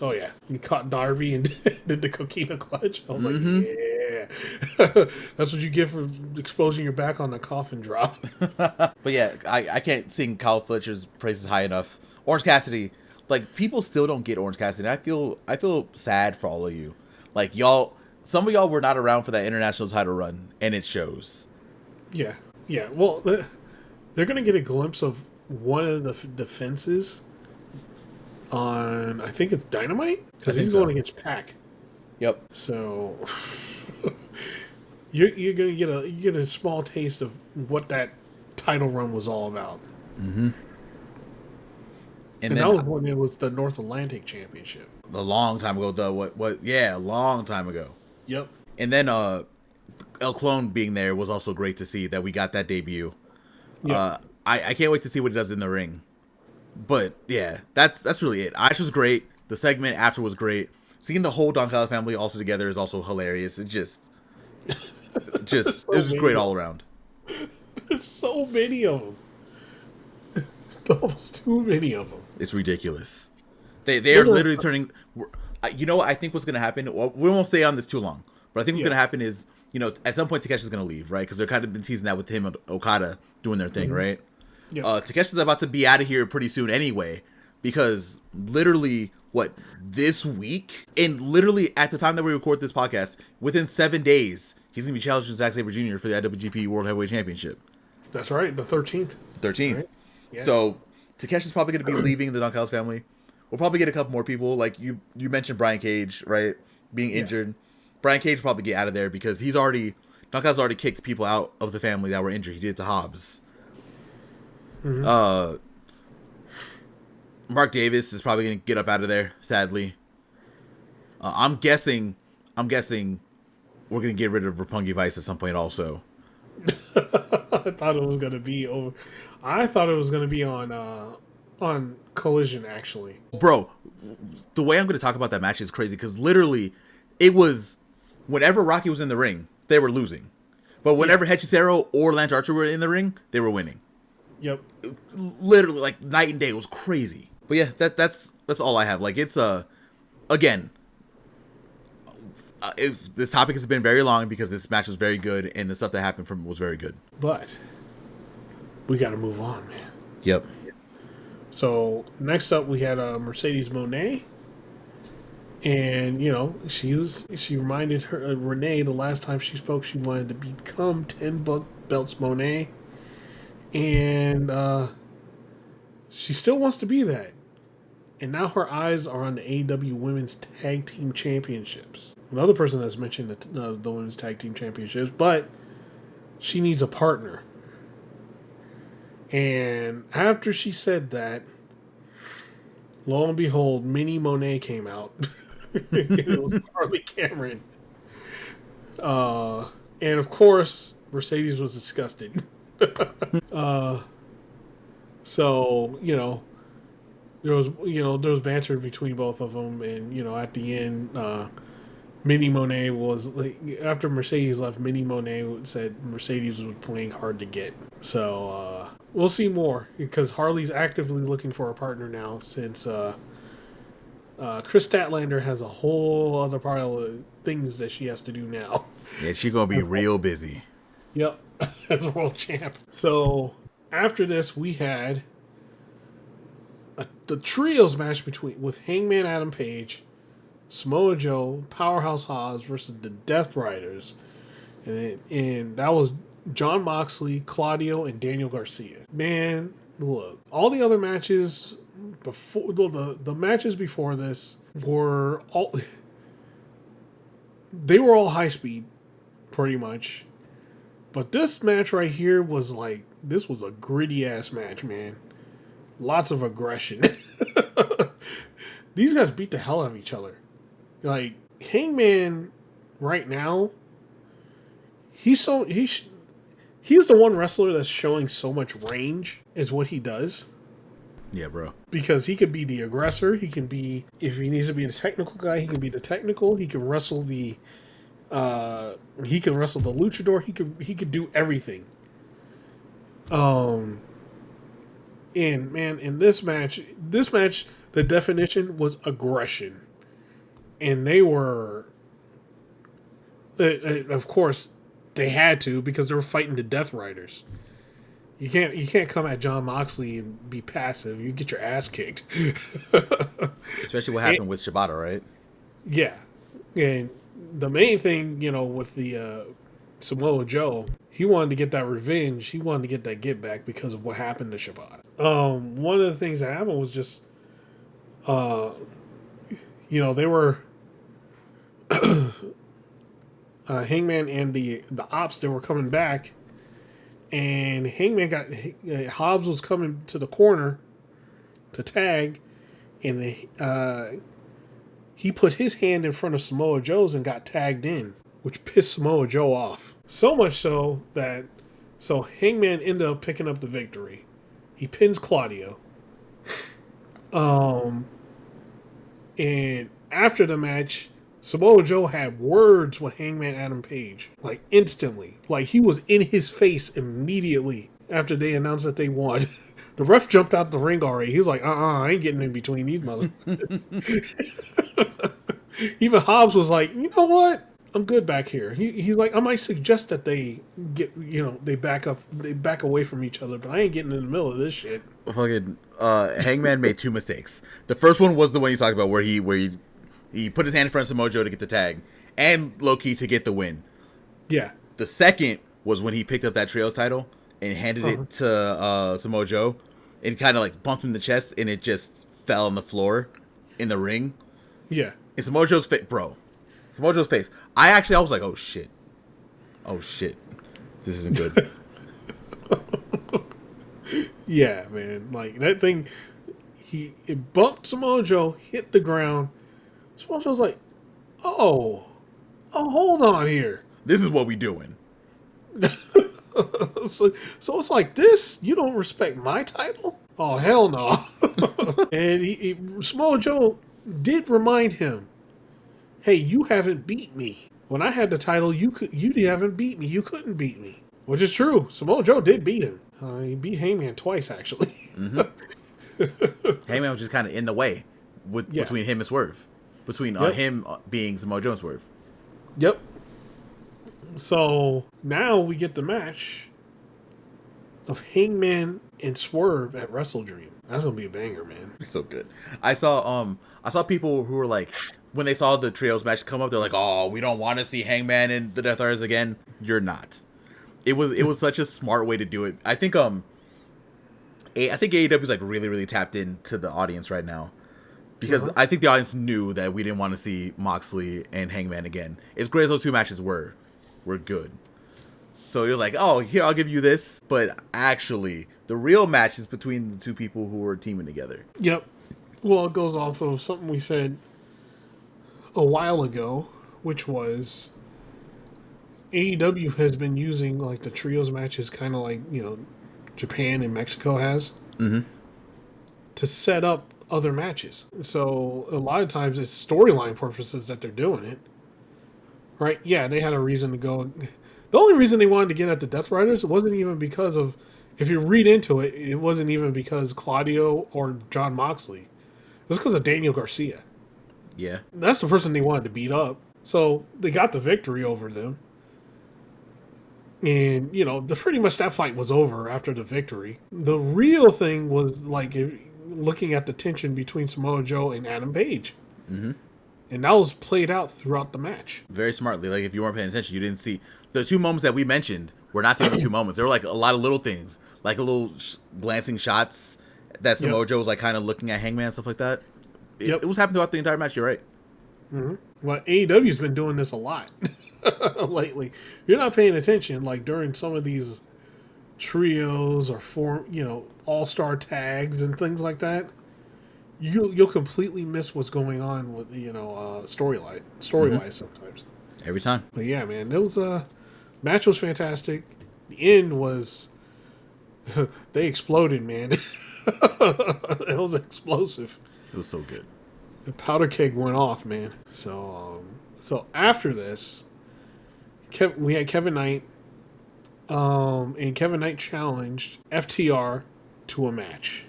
Oh, yeah. He caught Darby and did the coquina clutch. I was like, yeah. That's what you get for exposing your back on the coffin drop. But yeah, I can't sing Kyle Fletcher's praises high enough. Orange Cassidy. Like, people still don't get Orange Cassidy. I feel sad for all of you. Like, some of y'all were not around for that international title run, and it shows. Yeah. Yeah, well, they're going to get a glimpse of one of the defenses on, I think it's Dynamite? Because he's going against Pac. Yep. So, you're going to get a small taste of what that title run was all about. Mm-hmm. And that was when it was the North Atlantic Championship. A long time ago, though. A long time ago. Yep. And then El Clone being there was also great to see that we got that debut. Yeah. I can't wait to see what he does in the ring. But yeah, that's really it. Ash was great. The segment after was great. Seeing the whole Don Callis family also together is also hilarious. It was great all around. There's so many of them. Almost too many of them. It's ridiculous. They are literally turning. You know what I think what's gonna happen? Well, we won't stay on this too long, but I think what's gonna happen is, at some point Takeshi's gonna leave, right? Because they're kind of been teasing that with him and Okada doing their thing, right? Yeah. Takeshi's about to be out of here pretty soon anyway, because literally this week, and literally at the time that we record this podcast, within 7 days, he's gonna be challenging Zack Sabre Jr. for the IWGP World Heavyweight Championship. That's right, the 13th. Right? Yeah. So Takeshi's probably gonna be leaving the Don Callis family. We'll probably get a couple more people. Like you mentioned Brian Cage, right? Being injured. Brian Cage will probably get out of there because Don Callis already kicked people out of the family that were injured. He did it to Hobbs. Mm-hmm. Mark Davis is probably going to get up out of there, sadly. I'm guessing we're going to get rid of Roppongi Vice at some point also. I thought it was going to be over. I thought it was going to be on Collision, actually. Bro, the way I'm going to talk about that match is crazy because literally it was whenever Rocky was in the ring, they were losing. But whenever Hechicero or Lance Archer were in the ring, they were winning. Yep. Literally like night and day. It was crazy. But yeah, that's all I have. Like it's again, this topic has been very long because this match was very good and the stuff that happened from it was very good. But we got to move on, man. Yep. So next up, we had Mercedes Moné, and she reminded her Renee the last time she spoke she wanted to become 10 belts Moné, and she still wants to be that. And now her eyes are on the AEW Women's Tag Team Championships. Another person that's mentioned the Women's Tag Team Championships, but she needs a partner. And after she said that, lo and behold, Mini Monet came out. It was Harley Cameron. And of course, Mercedes was disgusted. So, there was banter between both of them. And, at the end, Mini Monet was like, after Mercedes left, Mini Monet said Mercedes was playing hard to get. So we'll see more because Harley's actively looking for a partner now since Chris Statlander has a whole other pile of things that she has to do now. Yeah, she's gonna be real busy. Yep, as world champ. So after this, we had the trios match with Hangman Adam Page, Samoa Joe, Powerhouse Hobbs versus the Death Riders, and that was Jon Moxley, Claudio, and Daniel Garcia. Man, look, all the other matches before the matches before this were all high speed, pretty much. But this match right here was a gritty ass match, man. Lots of aggression. These guys beat the hell out of each other. Like Hangman, right now, he's the one wrestler that's showing so much range is what he does. Yeah, bro. Because he could be the aggressor. He can be, if he needs to be the technical guy, he can be the technical. He can wrestle the luchador. He could do everything. And man, in this match, the definition was aggression. And they were, of course, they had to because they were fighting the Death Riders. You can't come at Jon Moxley and be passive. You get your ass kicked. Especially what happened with Shibata, right? Yeah, and the main thing, with the Samoa Joe, he wanted to get that revenge. He wanted to get that get back because of what happened to Shibata. One of the things that happened was just, they were. Hangman and the Ops, they were coming back, and Hangman Hobbs was coming to the corner to tag, and he put his hand in front of Samoa Joe's and got tagged in, which pissed Samoa Joe off. So much so that Hangman ended up picking up the victory. He pins Claudio. And after the match, Samoa Joe had words with Hangman Adam Page, like instantly. Like he was in his face immediately after they announced that they won. The ref jumped out the ring already. He was like, I ain't getting in between these mother. Even Hobbs was like, you know what? I'm good back here. He's like, I might suggest that they get, they back away from each other, but I ain't getting in the middle of this shit. Fucking Hangman made 2 mistakes. The first one was the one you talked about, where he put his hand in front of Samoa Joe to get the tag, and low key to get the win. Yeah. The second was when he picked up that trios title and handed it to Samoa Joe, and kind of like bumped him in the chest, and it just fell on the floor in the ring. Yeah. And Samoa Joe's face, Samoa Joe's face. I was like, oh shit, this isn't good. Yeah, man. Like that thing, it bumped Samoa Joe, hit the ground. Samoa Joe's like, oh, hold on here. This is what we doing. So it's like this? You don't respect my title? Oh, hell no. And Samoa Joe did remind him, hey, you haven't beat me. When I had the title, you haven't beat me. You couldn't beat me. Which is true. Samoa Joe did beat him. He beat Hangman twice, actually. Hangman was just kind of in the way between him and Swerve. Between him being Samoa Joe and Swerve. Yep. So now we get the match of Hangman and Swerve at Wrestle Dream. That's gonna be a banger, man. It's so good. I saw people who were like, when they saw the trios match come up, they're like, oh, we don't want to see Hangman and the Death Riders again. You're not. It was such a smart way to do it. I think AEW is like really, really tapped into the audience right now, because I think the audience knew that we didn't want to see Moxley and Hangman again. As great as those 2 matches were good. So you're like, oh, here, I'll give you this. But actually, the real match is between the 2 people who were teaming together. Yep. Well, it goes off of something we said a while ago, which was AEW has been using like the trios matches, kind of like, Japan and Mexico has, to set up other matches. So a lot of times it's storyline purposes that they're doing it. Right? Yeah, they had a reason to go. The only reason they wanted to get at the Death Riders wasn't even because of, if you read into it, it wasn't even because Claudio or John Moxley. It was because of Daniel Garcia. Yeah. That's the person they wanted to beat up. So they got the victory over them. And, pretty much that fight was over after the victory. The real thing was, like, looking at the tension between Samoa Joe and Adam Page. Mm-hmm. And that was played out throughout the match. Very smartly. Like, if you weren't paying attention, you didn't see. The 2 moments that we mentioned were not the only 2 moments. There were, like, a lot of little things. Like, a little glancing shots that Samoa Joe was, like, kind of looking at Hangman and stuff like that. It was happening throughout the entire match. You're right. Mm-hmm. Well, AEW's been doing this a lot lately. You're not paying attention, like, during some of these trios or all-star tags and things like that. You'll completely miss what's going on with story-wise sometimes. Every time. But yeah, man, it was match was fantastic. The end was they exploded, man. It was explosive. It was so good. The powder keg went off, man. So after this, we had Kevin Knight, and Kevin Knight challenged FTR to a match.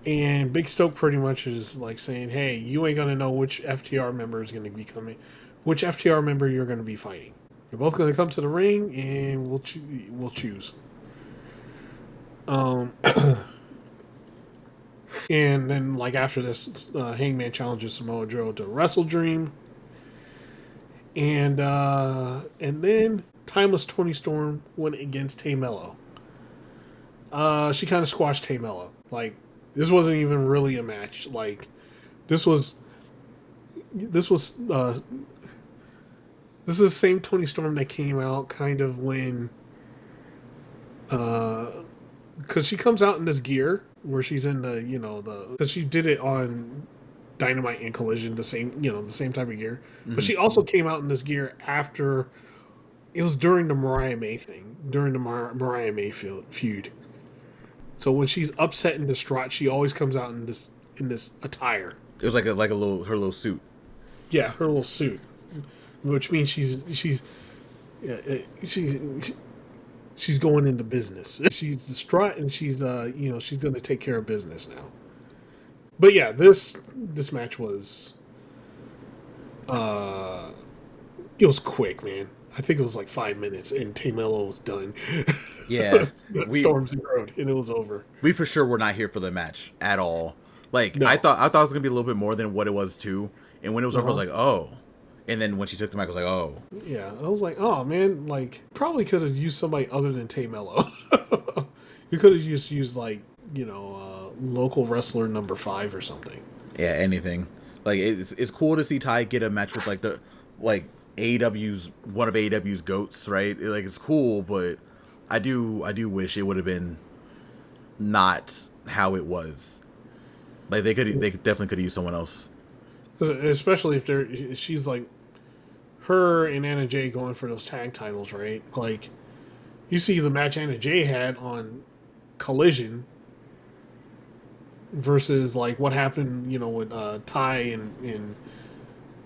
And Big Stoke pretty much is like saying, hey, you ain't going to know which FTR member is going to be coming, which FTR member you're going to be fighting. You're both going to come to the ring, and we'll choose. And then, like, after this, Hangman challenges Samoa Joe to Wrestle Dream. And then Timeless Toni Storm went against Tay Mello. She kind of squashed Tay Mello. Like, this wasn't even really a match. Like, this is the same Toni Storm that came out kind of when, because she comes out in this gear where she's in because she did it on Dynamite and Collision, the same type of gear. But she also came out in this gear after. It was during the Mariah May thing, during the Mariah May feud. So when she's upset and distraught, she always comes out in this attire. It was like her little suit. Yeah, her little suit, which means she's going into business. She's distraught and she's she's going to take care of business now. But yeah, this match was it was quick, man. I think it was like 5 minutes, and Tamello was done. Yeah, Storm zeroed, and it was over. We for sure were not here for the match at all. Like, no. I thought it was gonna be a little bit more than what it was too. And when it was over, I was like, oh. And then when she took the mic, I was like, oh. Yeah, I was like, oh man, like probably could have used somebody other than Tamello. You could have used like local wrestler number 5 or something. Yeah, anything. Like it's cool to see Ty get a match with like AEW's one of AEW's goats, right? Like it's cool, but I do wish it would have been not how it was. Like they definitely could have used someone else, especially if she's like her and Anna Jay going for those tag titles, right? Like you see the match Anna Jay had on Collision versus like what happened, with Ty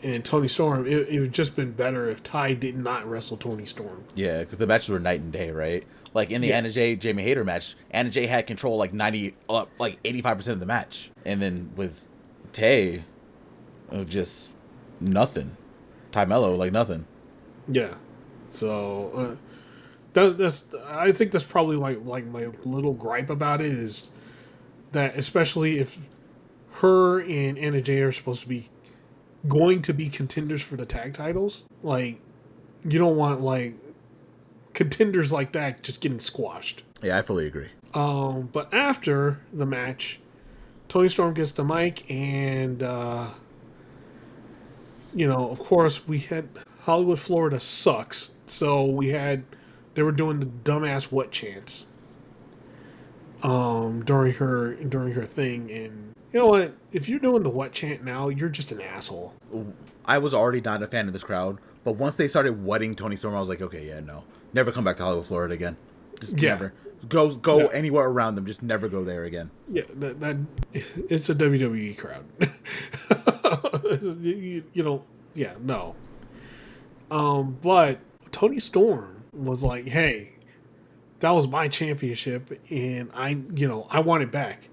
and Tony Storm. It would just been better if Ty did not wrestle Tony Storm. Yeah, because the matches were night and day, right? Like in the Anna Jay Jamie Hayter match, Anna Jay had control like 85% of the match, and then with Tay, it was just nothing. Ty Mello, like nothing. Yeah, so that's I think that's probably like my little gripe about it is that, especially if her and Anna Jay are supposed to be going to be contenders for the tag titles, like you don't want like contenders like that just getting squashed. Yeah, I fully agree. But after the match, Tony Storm gets the mic, and of course we had Hollywood, Florida sucks, so they were doing the dumbass what chants during her thing, and you know what? If you're doing the what chant now, you're just an asshole. I was already not a fan of this crowd, but once they started whatting Tony Storm, I was like, okay, yeah, no. Never come back to Hollywood, Florida again. Just never. Go anywhere around them. Just never go there again. Yeah, that it's a WWE crowd. No. But Tony Storm was like, hey, that was my championship, and I want it back.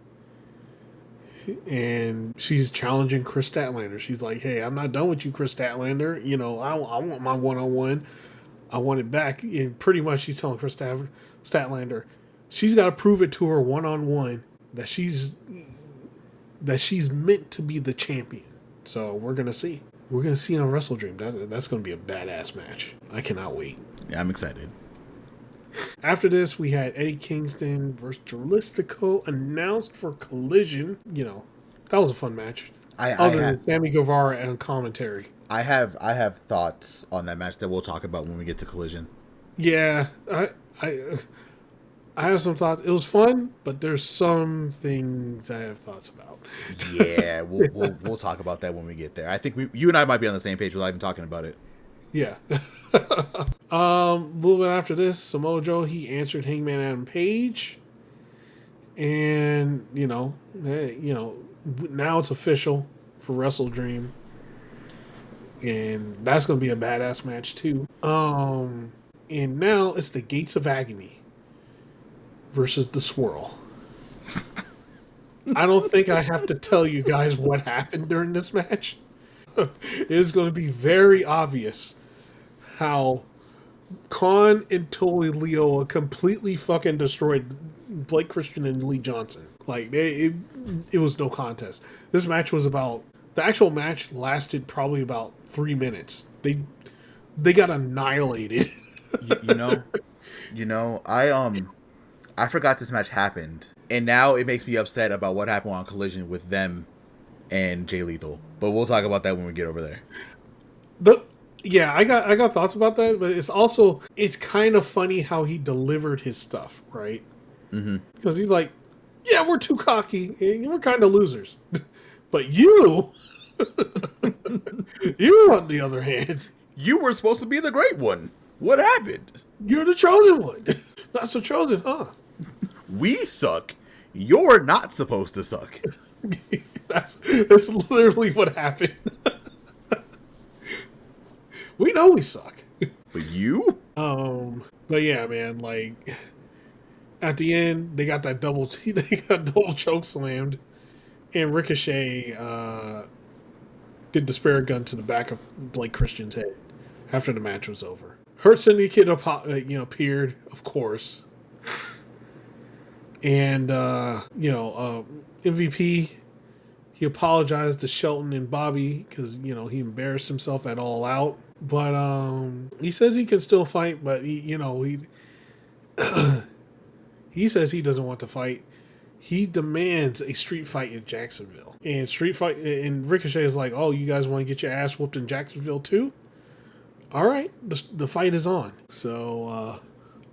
And she's challenging Chris Statlander. She's like, hey, I'm not done with you, Chris Statlander. I want my one-on-one. I want it back. And pretty much she's telling Chris Statlander she's got to prove it to her one-on-one that she's meant to be the champion. So we're going to see. We're going to see on Wrestle Dream. That's going to be a badass match. I cannot wait. Yeah, I'm excited. After this, we had Eddie Kingston versus Jalisco announced for Collision. That was a fun match. Other than Sammy Guevara and commentary. I have thoughts on that match that we'll talk about when we get to Collision. Yeah, I have some thoughts. It was fun, but there's some things I have thoughts about. Yeah, we'll talk about that when we get there. I think you and I might be on the same page without even talking about it. Yeah. A little bit after this, Samoa Joe, he answered Hangman Adam Page, and now it's official for Wrestle Dream, and that's gonna be a badass match too. And now it's the Gates of Agony versus the Swirl. I don't think I have to tell you guys what happened during this match. It is going to be very obvious how Khan and Tully Leo completely fucking destroyed Blake Christian and Lee Johnson. Like, it was no contest. This match was the actual match lasted probably about 3 minutes. They got annihilated. I forgot this match happened, and now it makes me upset about what happened on Collision with them and Jay Lethal. But we'll talk about that when we get over there. I got thoughts about that, but it's kind of funny how he delivered his stuff, right? Mm-hmm. Because he's like, yeah, we're too cocky, and we're kind of losers. But you, you on the other hand, You were supposed to be the great one. What happened? you're the chosen one. Not so chosen, huh? We suck. You're not supposed to suck. That's literally what happened. We know we suck. But you? But yeah, man, like at the end they got double choke slammed, and Ricochet did the spirit gun to the back of Blake Christian's head after the match was over. Hurt Syndicate appeared, of course, and MVP. He apologized to Shelton and Bobby because he embarrassed himself at All Out. But he says he can still fight, but he he says he doesn't want to fight. He demands a street fight in Jacksonville. And Ricochet is like, "Oh, you guys want to get your ass whooped in Jacksonville too? All right, the fight is on." So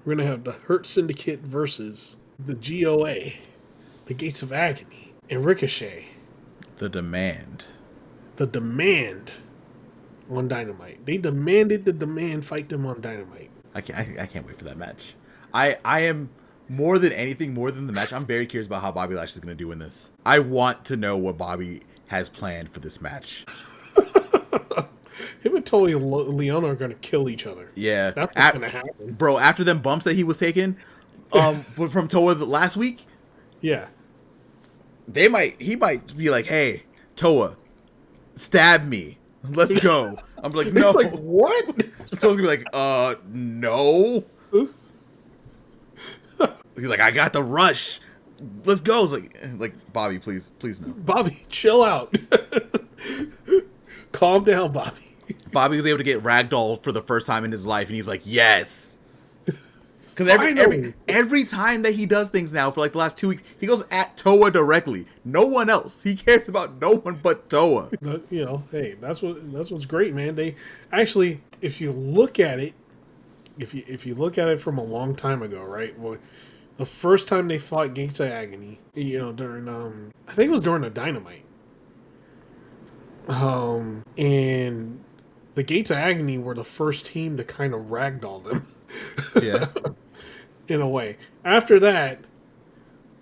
we're gonna have the Hurt Syndicate versus the GOA, the Gates of Agony, and Ricochet. The demand on Dynamite. They demanded the demand fight them on Dynamite. I can't wait for that match. I am more than the match. I'm very curious about how Bobby Lashley is going to do in this. I want to know what Bobby has planned for this match. Him and Tony Leona are going to kill each other. Yeah, that's what's going to happen, bro. After them bumps that he was taking, from Toa last week. Yeah, he might be like, "Hey, Toa, stab me. Let's go." I'm like, "No." Like, what? Toa's gonna be like, no." He's like, "I got the rush. Let's go." It's like Bobby, please no. Bobby, chill out. Calm down, Bobby. Bobby was able to get ragdolled for the first time in his life, and he's like, "Yes." Because every time that he does things now for like the last 2 weeks, he goes at Toa directly. No one else. He cares about no one but Toa. Hey, that's what's great, man. They actually, if you look at it, if you look at it from a long time ago, right? Well, the first time they fought Gates of Agony, during I think it was during the Dynamite. And the Gates of Agony were the first team to kind of ragdoll them. Yeah. In a way. After that,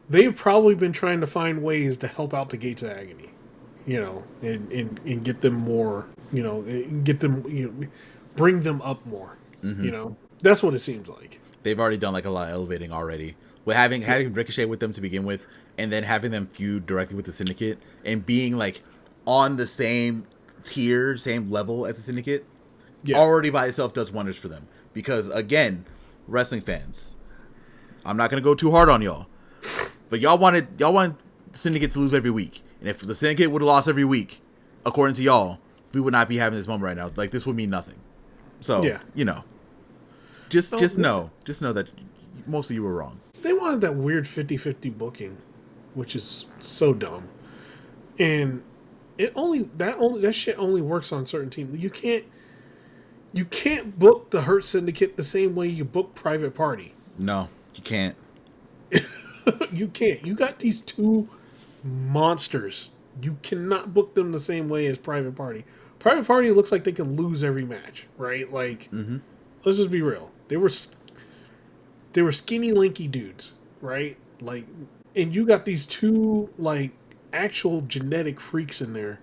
they've probably been trying to find ways to help out the Gates of Agony, and get them more, bring them up more. Mm-hmm. That's what it seems like. They've already done like a lot of elevating already. With having Ricochet with them to begin with, and then having them feud directly with the Syndicate, and being like on the same tier, same level as the Syndicate, already by itself does wonders for them. Because again, wrestling fans, I'm not gonna go too hard on y'all, but y'all want the Syndicate to lose every week, and if the Syndicate would have lost every week, according to y'all, we would not be having this moment right now. Like, this would mean nothing. So just know that most of you were wrong. They wanted that weird 50-50 booking, which is so dumb, and that shit only works on certain teams. You can't book the Hurt Syndicate the same way you book Private Party. No, you can't. You can't. You got these two monsters. You cannot book them the same way as Private Party. Private Party looks like they can lose every match, right? Like, Let's just be real. They were skinny, lanky dudes, right? Like, and you got these two, like, actual genetic freaks in there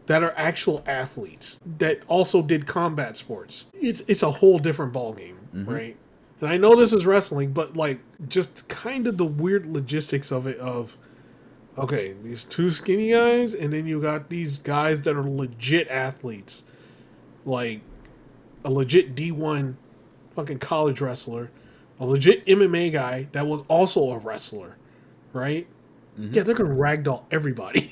that are actual athletes that also did combat sports. It's a whole different ballgame, right? And I know this is wrestling, but like just kind of the weird logistics of it okay, these two skinny guys, and then you got these guys that are legit athletes, like a legit D1 fucking college wrestler, a legit MMA guy that was also a wrestler, right? Yeah, they're gonna ragdoll everybody.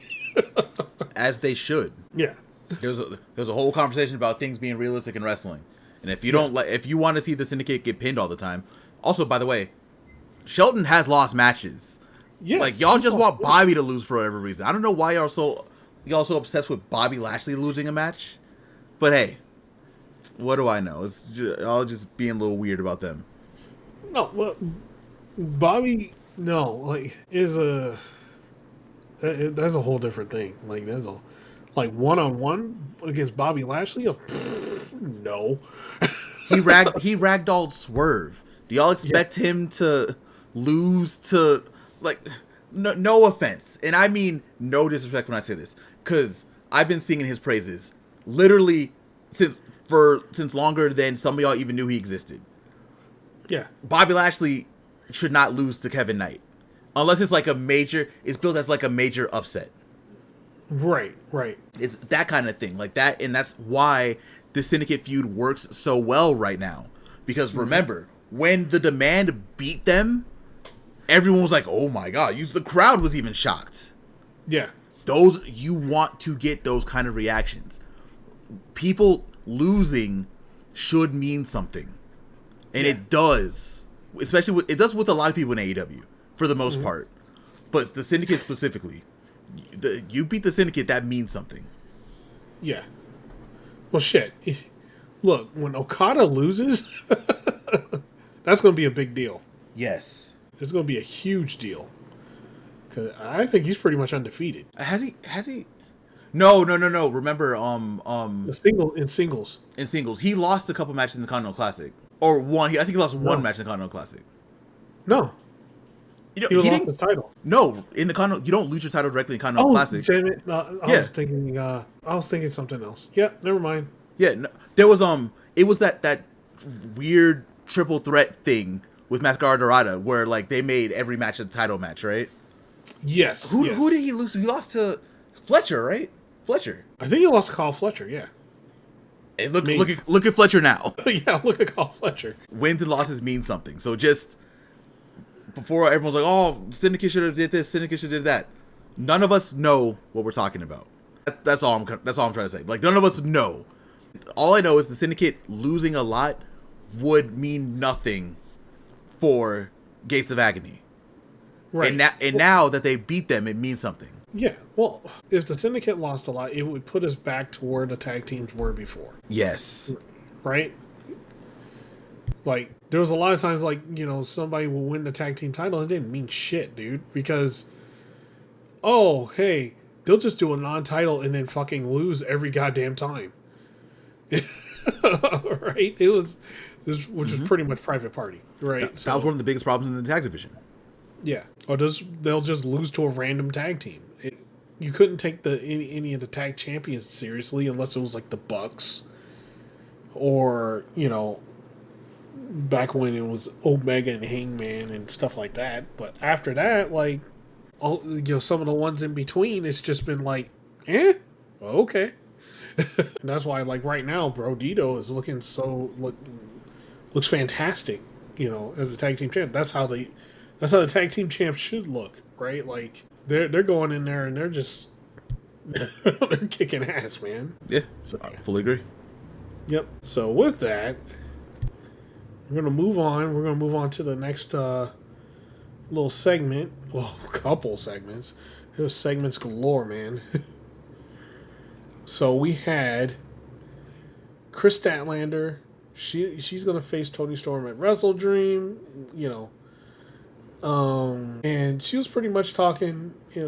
As they should. Yeah. There's a whole conversation about things being realistic in wrestling. And if you if you want to see the Syndicate get pinned all the time. Also, by the way, Shelton has lost matches. Yes. Like, y'all just want Bobby to lose for whatever reason. I don't know why y'all so obsessed with Bobby Lashley losing a match. But hey, what do I know? It's y'all just being a little weird about them. No, well, Bobby, no, like, is a That's a whole different thing. Like there's a like one-on-one against Bobby Lashley. No. He ragdolled Swerve. Do y'all expect him to lose to like? No offense, and I mean no disrespect when I say this, because I've been singing his praises literally since longer than some of y'all even knew he existed. Yeah, Bobby Lashley should not lose to Kevin Knight unless it's like it's built as like a major upset. Right. It's that kind of thing, like that, and that's why the Syndicate feud works so well right now. Because remember, when the Demand beat them, everyone was like, "Oh my god!" The crowd was even shocked. Yeah, You want to get those kind of reactions. People losing should mean something, and it does. Especially it does with a lot of people in AEW for the most part, but the Syndicate specifically. You beat the Syndicate, that means something. Yeah. Well, shit. Look, when Okada loses, that's going to be a big deal. Yes. It's going to be a huge deal. Because I think he's pretty much undefeated. Has he? No. Remember, In singles. In singles, he lost a couple matches in the Continental Classic, or one. I think he lost one match in the Continental Classic. No. He lost his title. No, in the Continental, you don't lose your title directly in Continental Classic. Damn it. No, I was thinking something else. Yeah, never mind. Yeah, no, there was it was that weird triple threat thing with Mascara Dorada where like they made every match a title match, right? Yes. Who did he lose to? He lost to Fletcher, right? Fletcher. I think he lost to Kyle Fletcher. Yeah. And look at Fletcher now. Yeah, look at Kyle Fletcher. Wins and losses mean something. So just before everyone's like, "Oh, Syndicate should have did this, Syndicate should have did that." None of us know what we're talking about. That's all I'm trying to say. Like none of us know. All I know is the Syndicate losing a lot would mean nothing for Gates of Agony. Right. And now that they beat them, it means something. Yeah. Well, if the Syndicate lost a lot, it would put us back to where the tag teams were before. Yes. Right? Like, there was a lot of times, like, somebody will win the tag team title and it didn't mean shit, dude. Because, oh, hey, they'll just do a non-title and then fucking lose every goddamn time. Right? Which was pretty much Private Party, right? That was one of the biggest problems in the tag division. Yeah. Or they'll just lose to a random tag team. You couldn't take any of the tag champions seriously unless it was like the Bucks or, back when it was Omega and Hangman and stuff like that. But after that, like, some of the ones in between, it's just been like, okay. And that's why, like, right now, Brodito is looking looks fantastic, as a tag team champ. That's how the tag team champs should look, right? Like, they're going in there and they're just they're kicking ass, man. Yeah, so I fully agree. Yep. So with that, we're gonna move on. We're gonna move on to the next little segment. Well, couple segments. There was segments galore, man. So we had Chris Statlander. She's gonna face Toni Storm at Wrestle Dream. And she was pretty much talking. She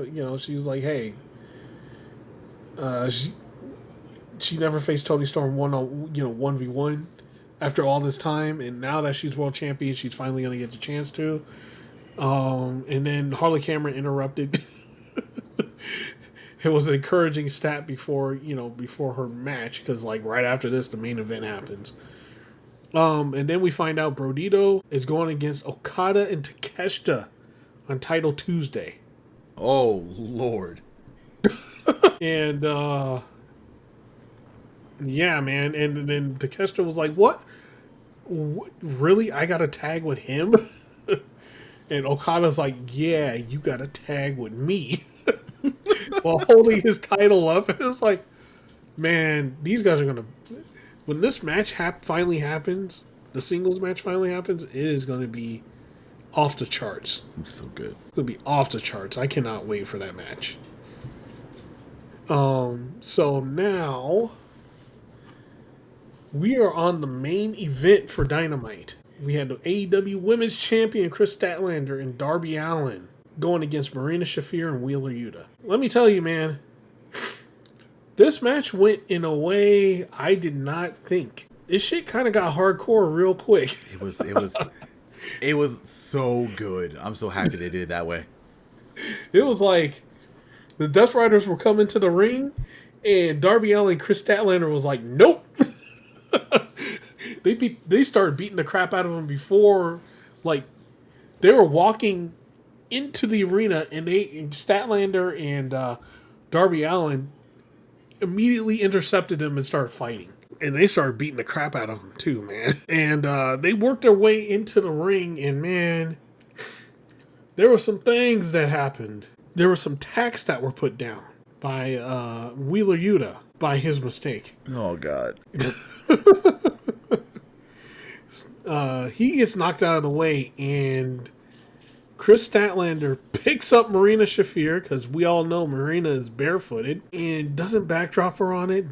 was like, "Hey, she never faced Toni Storm 1v1 after all this time, and now that she's world champion, she's finally gonna get the chance to." And then Harley Cameron interrupted. It was an encouraging stat before her match, because like right after this, the main event happens. And then we find out Brodito is going against Okada and Takeshita on Title Tuesday. Oh, Lord. And, yeah, man. And then Takeshita was like, what? Really? I got to tag with him? And Okada's like, yeah, you got to tag with me. While holding his title up. And it's like, man, these guys are going to... When this match finally happens, the singles match finally happens, it is going to be off the charts. It's so good. It's going to be off the charts. I cannot wait for that match. So now we are on the main event for Dynamite. We had the AEW Women's Champion Chris Statlander and Darby Allin going against Marina Shafir and Wheeler Yuta. Let me tell you, man, this match went in a way I did not think. This shit kind of got hardcore real quick. It was so good. I'm so happy they did it that way. It was like the Death Riders were coming to the ring, and Darby Allin and Chris Statlander was like, nope. They started beating the crap out of him before, like, they were walking into the arena, and Statlander and Darby Allin immediately intercepted him and started fighting. And they started beating the crap out of him too, man. And they worked their way into the ring, and man, there were some things that happened. There were some tacks that were put down by Wheeler Yuta by his mistake. Oh, God. He gets knocked out of the way, and Chris Statlander picks up Marina Shafir, because we all know Marina is barefooted, and doesn't backdrop her on it,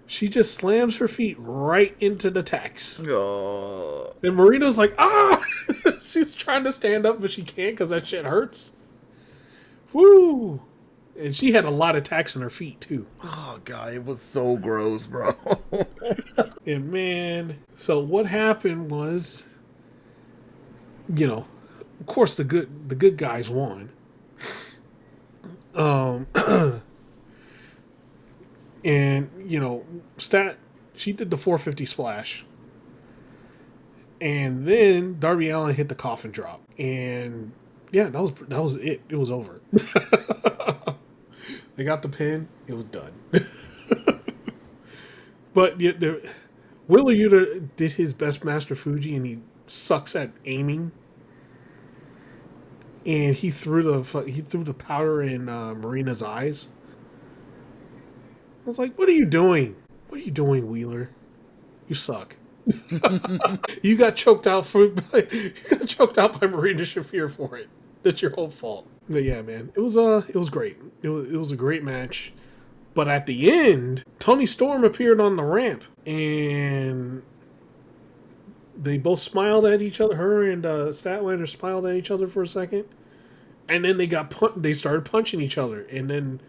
she just slams her feet right into the tacks. Oh. And Marina's like, ah! She's trying to stand up, but she can't because that shit hurts. Woo! And she had a lot of tacks on her feet, too. Oh, God, it was so gross, bro. And, man, so what happened was, of course, the good guys won. And, she did the 450 splash. And then Darby Allin hit the coffin drop. And, yeah, that was it. It was over. They got the pin. It was done. But Wheeler Yuta did his best Master Fuji, and he sucks at aiming. And he threw the powder in Marina's eyes. I was like, "What are you doing? What are you doing, Wheeler? You suck." You got choked out by Marina Shafir for it. That's your whole fault. But yeah, man, it was great. It was a great match. But at the end, Toni Storm appeared on the ramp, and they both smiled at each other. Her and Statlander smiled at each other for a second, and then they started punching each other, and then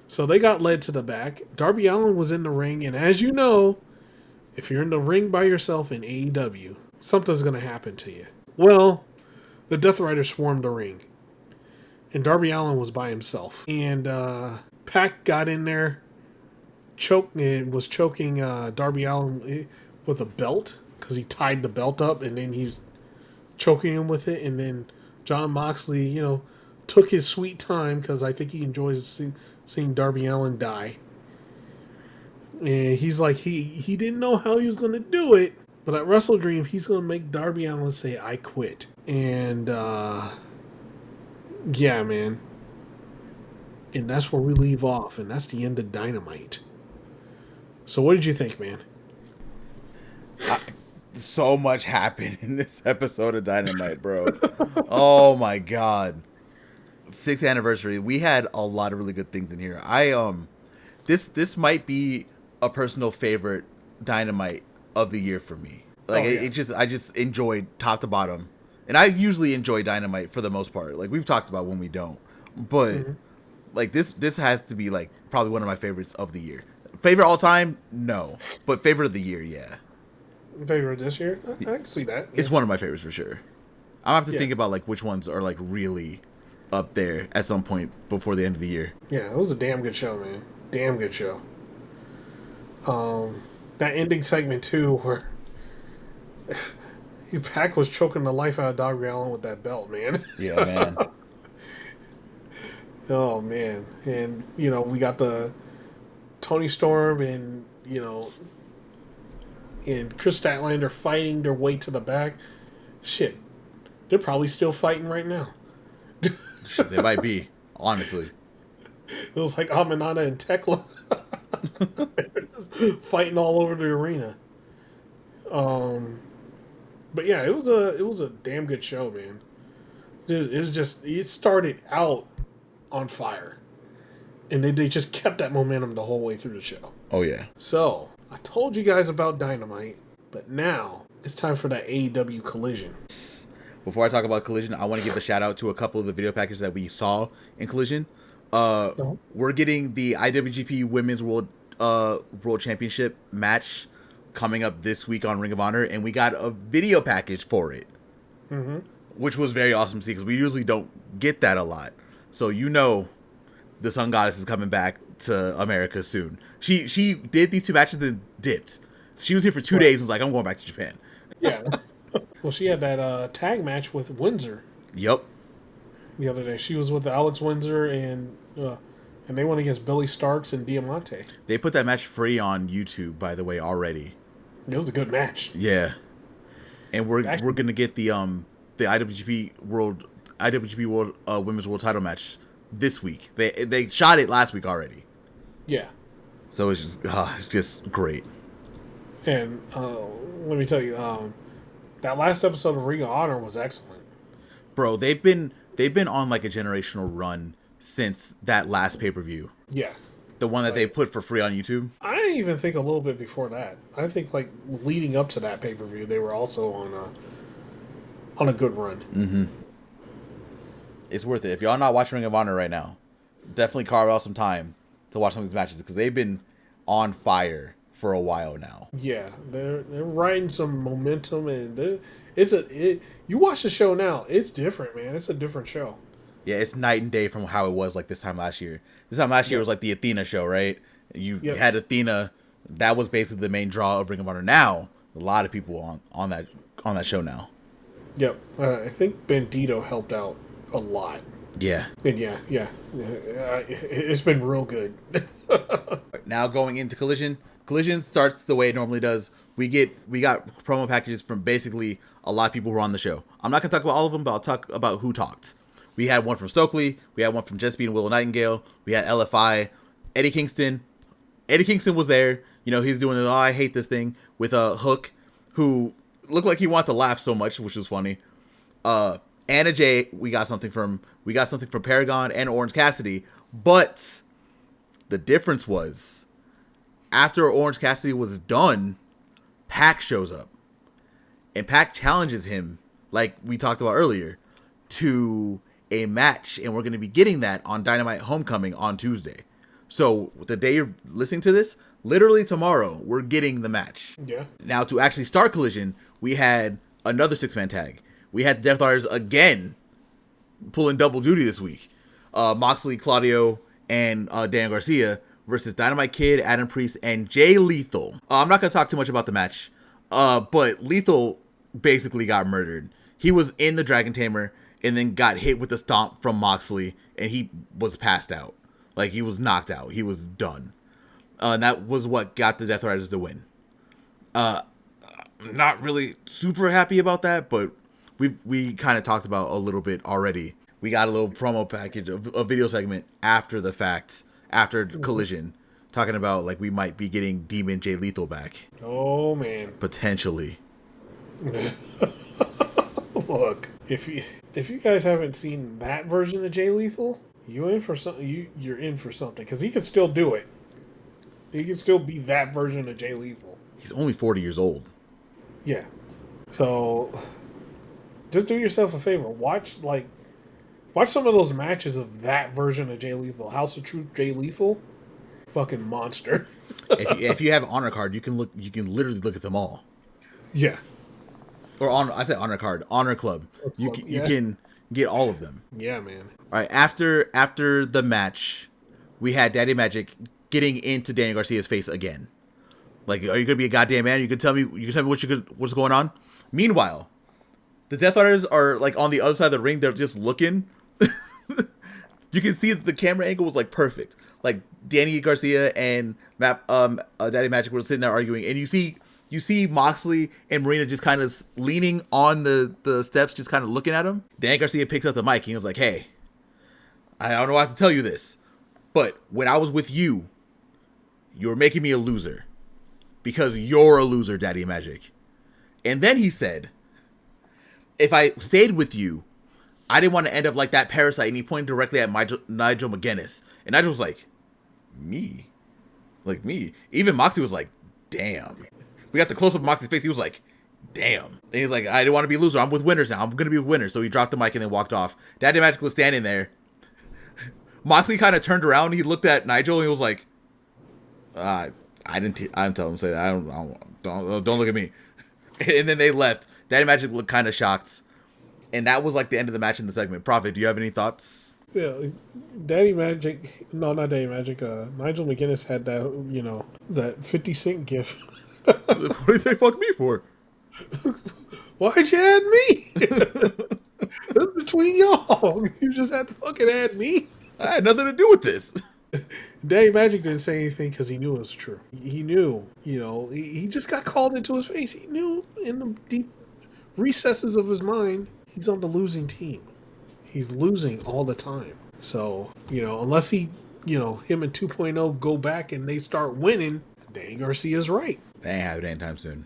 so they got led to the back. Darby Allin was in the ring, and as you know, if you're in the ring by yourself in AEW, something's gonna happen to you. Well, the Death Rider swarmed the ring, and Darby Allin was by himself, and Pac got in there, was choking Darby Allin with a belt, because he tied the belt up, and then he's choking him with it, and then Jon Moxley, took his sweet time, because I think he enjoys seeing Darby Allin die. And he's like, he didn't know how he was going to do it, but at Wrestle Dream, he's going to make Darby Allin say, "I quit." And, yeah, man. And that's where we leave off, and that's the end of Dynamite. So what did you think, man? So much happened in this episode of Dynamite, bro. Oh, my God. 6th anniversary. We had a lot of really good things in here. This might be a personal favorite Dynamite of the year for me. Like, I just enjoyed top to bottom. And I usually enjoy Dynamite for the most part. Like, we've talked about when we don't. But, like, this has to be, like, probably one of my favorites of the year. Favorite all time? No. But favorite of the year, yeah. Favorite this year? I can see that. Yeah. It's one of my favorites for sure. I'll have to think about, like, which ones are, like, really up there at some point before the end of the year. Yeah, it was a damn good show, man. Damn good show. That ending segment, too, where Pac was choking the life out of Darby Allin with that belt, man. Yeah, man. Oh, man. And, we got the Toni Storm and, and Chris Statlander fighting their way to the back. Shit. They're probably still fighting right now. They might be, honestly. It was like Aminata and Tekla. Just fighting all over the arena. But yeah, it was a damn good show, man. Dude, it started out on fire. And they just kept that momentum the whole way through the show. Oh, yeah. So, I told you guys about Dynamite, but now it's time for that AEW Collision. before I talk about Collision, I want to give the shout out to a couple of the video packages that we saw in Collision. We're getting the IWGP Women's World Championship match coming up this week on Ring of Honor, and we got a video package for it, which was very awesome to see because we usually don't get that a lot. So the Sun Goddess is coming back to America soon. She did these 2 matches and dipped. She was here for 2 days and was like, I'm going back to Japan. Yeah. Well, she had that tag match with Windsor. Yep. The other day, she was with Alex Windsor, and they went against Billy Starks and Diamante. They put that match free on YouTube, by the way, already. It was a good match. Yeah. And we're gonna get the IWGP World Women's World Title match this week. They shot it last week already. Yeah. So it's just great. And let me tell you, that last episode of Ring of Honor was excellent. Bro, they've been on like a generational run since that last pay-per-view. Yeah. The one that they put for free on YouTube. I even think a little bit before that. I think like leading up to that pay-per-view, they were also on a good run. Mm-hmm. It's worth it. If y'all not watching Ring of Honor right now, definitely carve out some time to watch some of these matches because they've been on fire for a while now. Yeah, they're riding some momentum, and you watch the show now, it's different, man. It's a different show. Yeah, it's night and day from how it was like this time last year. This time last year was like the Athena show, right? You had Athena. That was basically the main draw of Ring of Honor. Now, a lot of people on that show now. Yep. I think Bandito helped out a lot. Yeah. And yeah. It's been real good. Now going into Collision. Collision starts the way it normally does. We got promo packages from basically a lot of people who are on the show. I'm not going to talk about all of them, but I'll talk about who talked. We had one from Stokely. We had one from Jesse and Willow Nightingale. We had LFI. Eddie Kingston. Eddie Kingston was there. He's doing it. Oh, I hate this thing with a Hook, who looked like he wanted to laugh so much, which was funny. Anna Jay, we got something from Paragon and Orange Cassidy, but the difference was after Orange Cassidy was done, Pac shows up, and Pac challenges him, like we talked about earlier, to a match, and we're going to be getting that on Dynamite Homecoming on Tuesday. So the day you're listening to this, literally tomorrow, we're getting the match. Yeah. Now to actually start Collision, we had another 6-man tag. We had the Death Riders again pulling double duty this week. Moxley, Claudio, and Dan Garcia versus Dynamite Kid, Adam Priest, and Jay Lethal. I'm not going to talk too much about the match, but Lethal basically got murdered. He was in the Dragon Tamer and then got hit with a stomp from Moxley, and he was passed out. Like, he was knocked out. He was done. And that was what got the Death Riders to win. I'm not really super happy about that, but we kind of talked about a little bit already. We got a little promo package, a video segment after the fact, after Collision, talking about like we might be getting Demon Jay Lethal back. Oh man, potentially. Look, if you guys haven't seen that version of Jay Lethal, you're in for something. You're in for something because he can still do it. He can still be that version of Jay Lethal. He's only 40 years old. Yeah, so just do yourself a favor. Watch some of those matches of that version of Jay Lethal. House of Truth Jay Lethal, fucking monster. if you have Honor Card, you can literally look at them all. Yeah. Or I said Honor Card, Honor Club. You can get all of them. Yeah, man. All right. After the match, we had Daddy Magic getting into Daniel Garcia's face again. Like, are you gonna be a goddamn man? You can tell me what's going on. Meanwhile, the Death Riders are like on the other side of the ring. They're just looking. You can see that the camera angle was like perfect. Like Danny Garcia and Daddy Magic were sitting there arguing, and you see Moxley and Marina just kind of leaning on the steps, just kind of looking at him. Danny Garcia picks up the mic and he was like, "Hey, I don't know how to tell you this, but when I was with you, you were making me a loser because you're a loser, Daddy Magic." And then he said, "If I stayed with you, I didn't want to end up like that parasite." And he pointed directly at Nigel McGuinness. And Nigel was like, me? Like me? Even Moxie was like, damn. We got the close-up of Moxie's face. He was like, damn. And he's like, I didn't want to be a loser. I'm with winners now. I'm going to be with winners. So he dropped the mic and then walked off. Daddy Magic was standing there. Moxley kind of turned around. He looked at Nigel and he was like, I didn't tell him to say that. Don't look at me. And then they left. Daddy Magic looked kind of shocked. And that was like the end of the match in the segment. Profit, do you have any thoughts? Yeah, Daddy Magic. No, not Daddy Magic. Nigel McGuinness had that, that 50 Cent gift. What did he say fuck me for? Why'd you add me? That's between y'all. You just had to fucking add me. I had nothing to do with this. Daddy Magic didn't say anything because he knew it was true. He knew, he just got called into his face. He knew in the deep recesses of his mind, he's on the losing team. He's losing all the time. So, unless he, him and 2.0 go back and they start winning, Danny Garcia's right. They ain't have it anytime soon.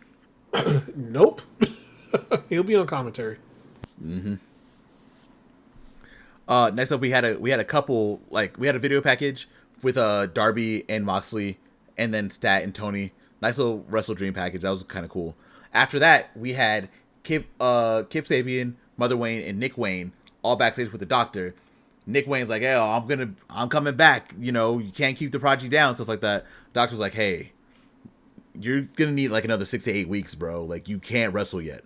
Nope. He'll be on commentary. Mm-hmm. Next up, we had a couple, we had a video package with Darby and Moxley, and then Stat and Tony. Nice little Wrestle Dream package. That was kind of cool. After that, we had Kip Sabian, Mother Wayne, and Nick Wayne all backstage with the Doctor. Nick Wayne's like, "Hey, I'm coming back. You can't keep the project down," stuff like that. Doctor's like, "Hey, you're gonna need like another 6 to 8 weeks, bro. Like, you can't wrestle yet."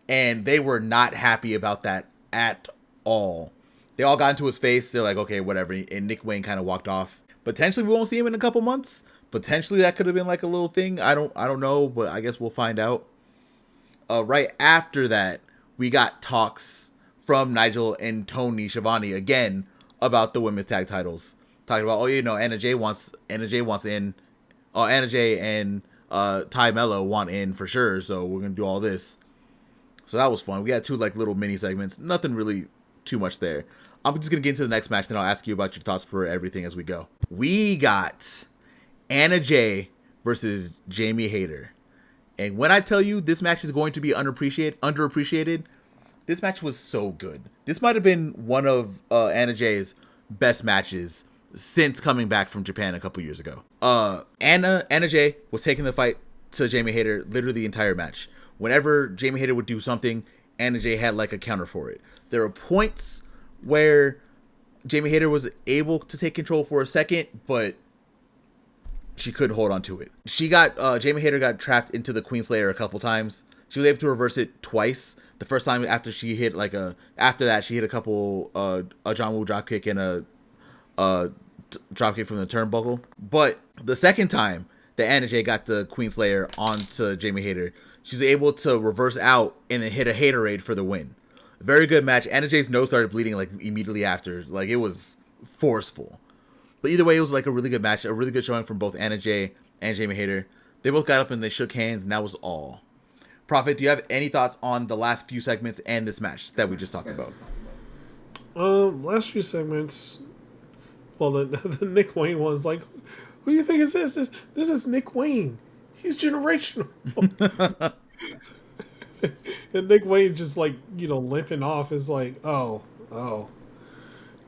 And they were not happy about that at all. They all got into his face. They're like, okay, whatever. And Nick Wayne kind of walked off. Potentially we won't see him in a couple months. Potentially that could have been like a little thing. I don't know, but I guess we'll find out. Right after that, we got talks from Nigel and Tony Schiavone again about the women's tag titles. Talking about, Anna Jay wants in. Anna Jay and Ty Mello want in for sure. So we're gonna do all this. So that was fun. We had two little mini segments. Nothing really too much there. I'm just going to get into the next match, then I'll ask you about your thoughts for everything as we go. We got Anna Jay versus Jamie Hayter. And when I tell you this match is going to be underappreciated, this match was so good. This might have been one of Anna Jay's best matches since coming back from Japan a couple years ago. Anna Jay was taking the fight to Jamie Hayter literally the entire match. Whenever Jamie Hayter would do something, Anna Jay had a counter for it. There were points where Jamie Hayter was able to take control for a second, but she couldn't hold on to it. Jamie Hayter got trapped into the Queenslayer a couple times. She was able to reverse it twice. The first time after she hit after that she hit a couple a John Woo dropkick and a dropkick from the turnbuckle. But the second time that Anna Jay got the Queenslayer onto Jamie Hayter, she's able to reverse out and then hit a Haterade for the win. Very good match. Anna Jay's nose started bleeding immediately after. It was forceful. But either way, it was a really good match. A really good showing from both Anna Jay and Jamie Hayter. They both got up and they shook hands, and that was all. Profit, do you have any thoughts on the last few segments and this match that we just talked about? Last few segments. Well, the Nick Wayne one's who do you think is this? This is Nick Wayne. He's generational. And Nick Wayne just limping off is oh.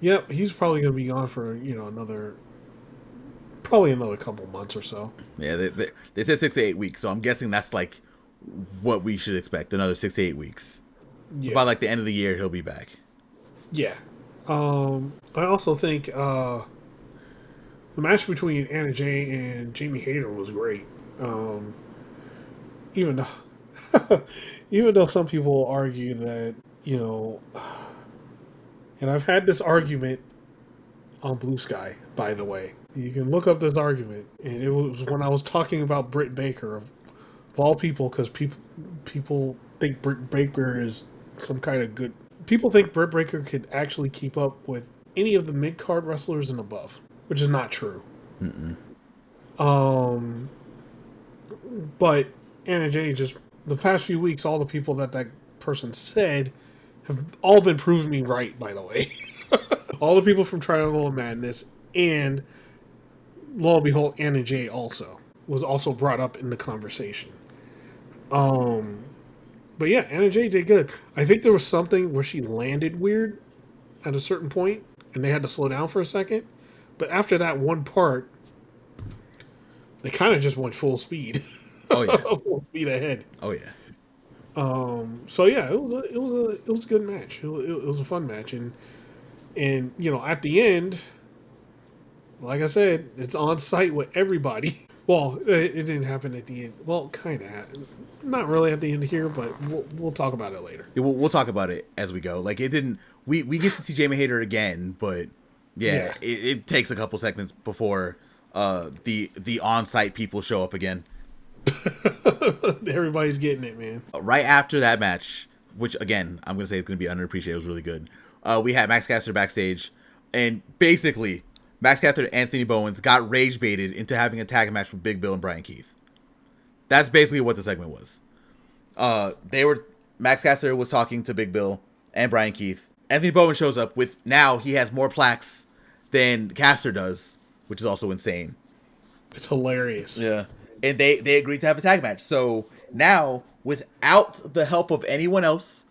Yep, he's probably going to be gone for, another couple months or so. Yeah, they said 6 to 8 weeks, so I'm guessing that's what we should expect, another 6 to 8 weeks. Yeah. So by the end of the year, he'll be back. Yeah. I also think the match between Anna Jay and Jamie Hayter was great. Even though some people argue that, and I've had this argument on Blue Sky, by the way. You can look up this argument, and it was when I was talking about Britt Baker, of all people, because people think Britt Baker is some kind of good... People think Britt Baker could actually keep up with any of the mid-card wrestlers and above, which is not true. Mm-mm. But Anna Jay just... The past few weeks, all the people that person said have all been proving me right, by the way. All the people from Triangle of Madness, and lo and behold, Anna Jay was also brought up in the conversation. But yeah, Anna Jay did good. I think there was something where she landed weird at a certain point, and they had to slow down for a second. But after that one part, they kind of just went full speed. Oh yeah, full speed ahead. Oh yeah. So yeah, it was a good match. It was a fun match, and you know, at the end, like I said, it's on site with everybody. Well, it didn't happen at the end. Well, kind of. Not really at the end here, but we'll talk about it later. Yeah, we'll talk about it as we go. Like it didn't. We get to see Jamie Hayter again, but yeah, Yeah. it takes a couple segments before the on site people show up again. Everybody's getting it, man. Right after that match, which again I'm gonna say it's gonna be underappreciated, it was really good. We had Max Caster backstage, and basically Max Caster and Anthony Bowens got rage baited into having a tag match with Big Bill and Brian Keith. That's basically what the segment was. Max Caster was talking to Big Bill and Brian Keith. Anthony Bowens shows up with, now he has more plaques than Caster does, which is also insane. It's hilarious. Yeah. And they agreed to have a tag match. So now, without the help of anyone else,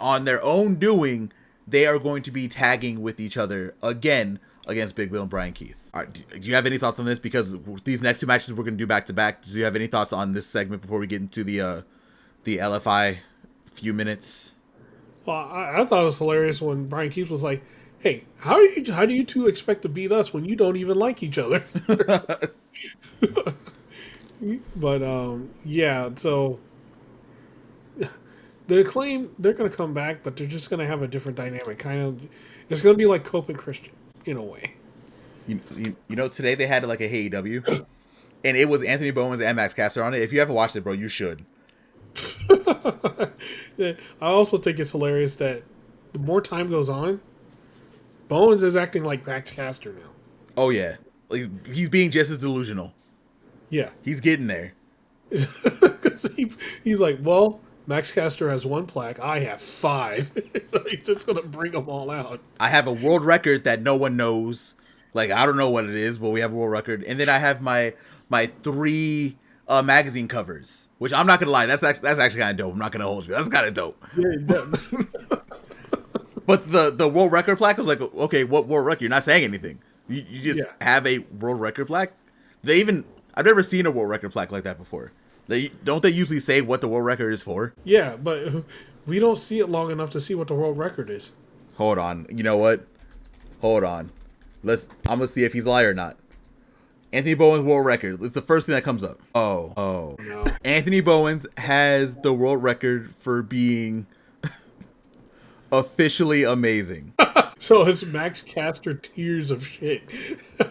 on their own doing, they are going to be tagging with each other again against Big Bill and Brian Keith. All right, do you have any thoughts on this? Because these next two matches we're going to do back to back. Do you have any thoughts on this segment before we get into the LFI few minutes? Well, I thought it was hilarious when Brian Keith was like, "Hey, how do you two expect to beat us when you don't even like each other?" But yeah, so they claim they're going to come back, but they're just going to have a different dynamic. Kind of, it's going to be like Cope and Christian in a way. You know, today they had like a AEW, and it was Anthony Bowens and Max Caster on it. If you haven't watched it, bro, you should. I also think it's hilarious that the more time goes on, Bowens is acting like Max Caster now. Oh yeah, he's being just as delusional. Yeah. He's getting there. He's like, well, Max Caster has 1 plaque. I have 5. So he's just going to bring them all out. I have a world record that no one knows. Like, I don't know what it is, but we have a world record. And then I have my 3 magazine covers, which I'm not going to lie. That's actually kind of dope. I'm not going to hold you. That's kind of dope. Yeah, But the world record plaque, I was like, okay, what world record? You're not saying anything. You just have a world record plaque? I've never seen a world record plaque like that before. Don't they usually say what the world record is for? yeah, but we don't see it long enough to see what the world record is. Hold on. You know what? Hold on. I'm gonna see if he's a liar or not. Anthony Bowens world record. It's the first thing that comes up. Oh. No. Anthony Bowens has the world record for being officially amazing. So it's Max Caster tears of shit.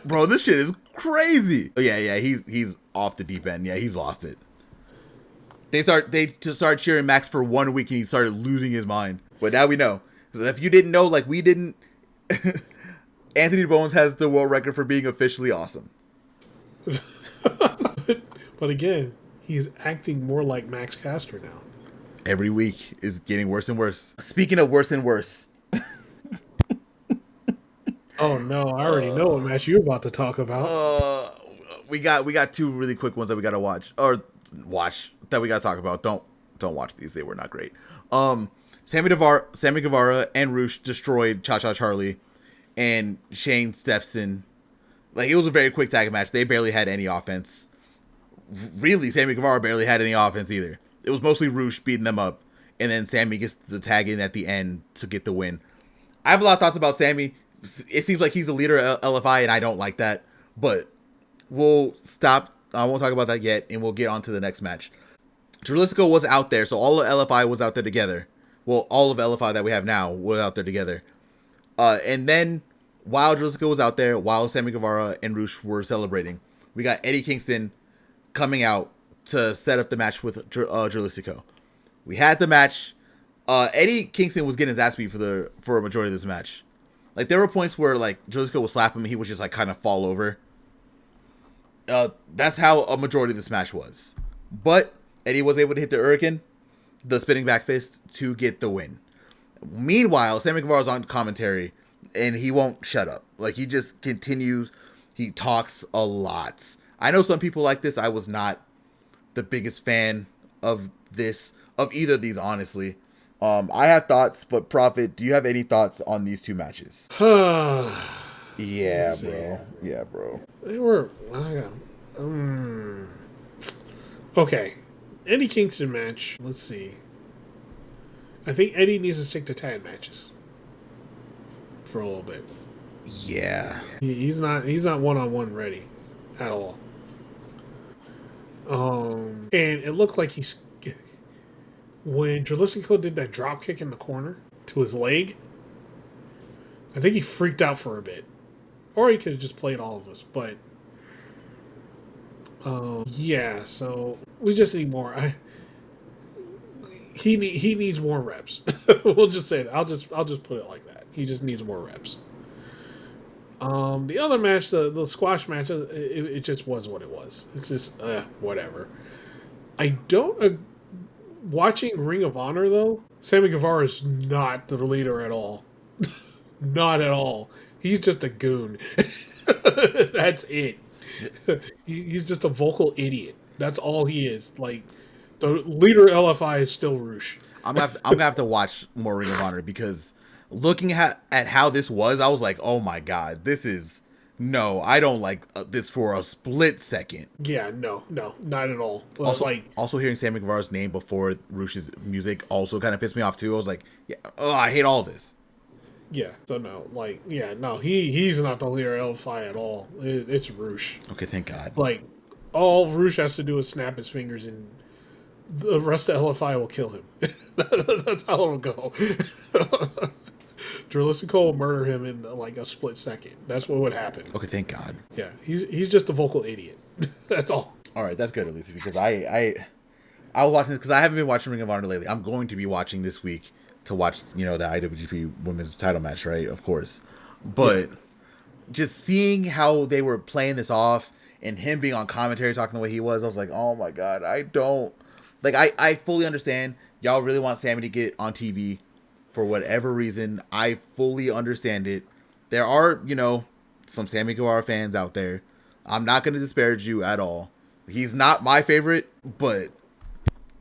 Bro, this shit is crazy. Oh yeah, he's off the deep end. Yeah, he's lost it. They just started cheering Max for 1 week and he started losing his mind. But now we know. So if you didn't know, like we didn't, Anthony Bowens has the world record for being officially awesome. But again, he's acting more like Max Caster now. Every week is getting worse and worse. Speaking of worse and worse. Oh no, I already know what match you're about to talk about. We got 2 really quick ones that we gotta watch. That we gotta talk about. Don't watch these. They were not great. Sammy Guevara and Roosh destroyed Cha-Cha Charlie and Shane Stepson. Like, it was a very quick tag match. They barely had any offense. Really, Sammy Guevara barely had any offense either. It was mostly Roosh beating them up, and then Sammy gets the tag in at the end to get the win. I have a lot of thoughts about Sammy. It seems like he's a leader of LFI, and I don't like that. But we'll stop. I won't talk about that yet, and we'll get on to the next match. Jalisco was out there, so all of LFI was out there together. Well, all of LFI that we have now was out there together. And then, while Jalisco was out there, while Sammy Guevara and Roosh were celebrating, we got Eddie Kingston coming out to set up the match with Jalisco. We had the match. Eddie Kingston was getting his ass beat for a majority of this match. Like, there were points where, like, Jalisco would slap him and he would just, like, kind of fall over. That's how a majority of this match was. But Eddie was able to hit the Hurricane, the spinning back fist, to get the win. Meanwhile, Sammy Guevara's on commentary, and he won't shut up. Like, he just continues. He talks a lot. I know some people like this. I was not the biggest fan of either of these, honestly. I have thoughts, but Proffitt, do you have any thoughts on these 2 matches? Yeah, bro. They were... Okay. Eddie Kingston match. Let's see. I think Eddie needs to stick to tag matches for a little bit. Yeah. He's not one-on-one ready at all. And it looked like when Dralistico did that drop kick in the corner to his leg, I think he freaked out for a bit. Or he could have just played all of us, but yeah, so we just need more. He needs more reps. We'll just say that. I'll just put it like that. He just needs more reps. The other match, the squash match, it just was what it was. It's just whatever. I don't watching Ring of Honor though. Sammy Guevara is not the leader at all. Not at all. He's just a goon. That's it. He's just a vocal idiot. That's all he is. Like, the leader LFI is still Roosh. I'm gonna have to watch more Ring of Honor, because looking at how this was, I was like, oh my god, this is I don't like this for a split second. Yeah, no, not at all. Also hearing Sammy Guevara's name before Roosh's music also kind of pissed me off too. I was like, yeah, I hate all this. Yeah, so he's not the leader of LFI at all. It's Roosh. Okay, thank God. Like, all Roosh has to do is snap his fingers and the rest of LFI will kill him. That's how it'll go. Dralistico will murder him in like a split second. That's what would happen. Okay, thank God. Yeah, he's just a vocal idiot. That's all. All right, that's good at least, because I was watching this because I haven't been watching Ring of Honor lately. I'm going to be watching this week to watch, the IWGP Women's Title match, right? Of course, but just seeing how they were playing this off and him being on commentary talking the way he was, I was like, oh my God, I don't like. I fully understand y'all really want Sammy to get on TV for whatever reason. I fully understand it. There are, some Sammy Guevara fans out there. I'm not going to disparage you at all. He's not my favorite, but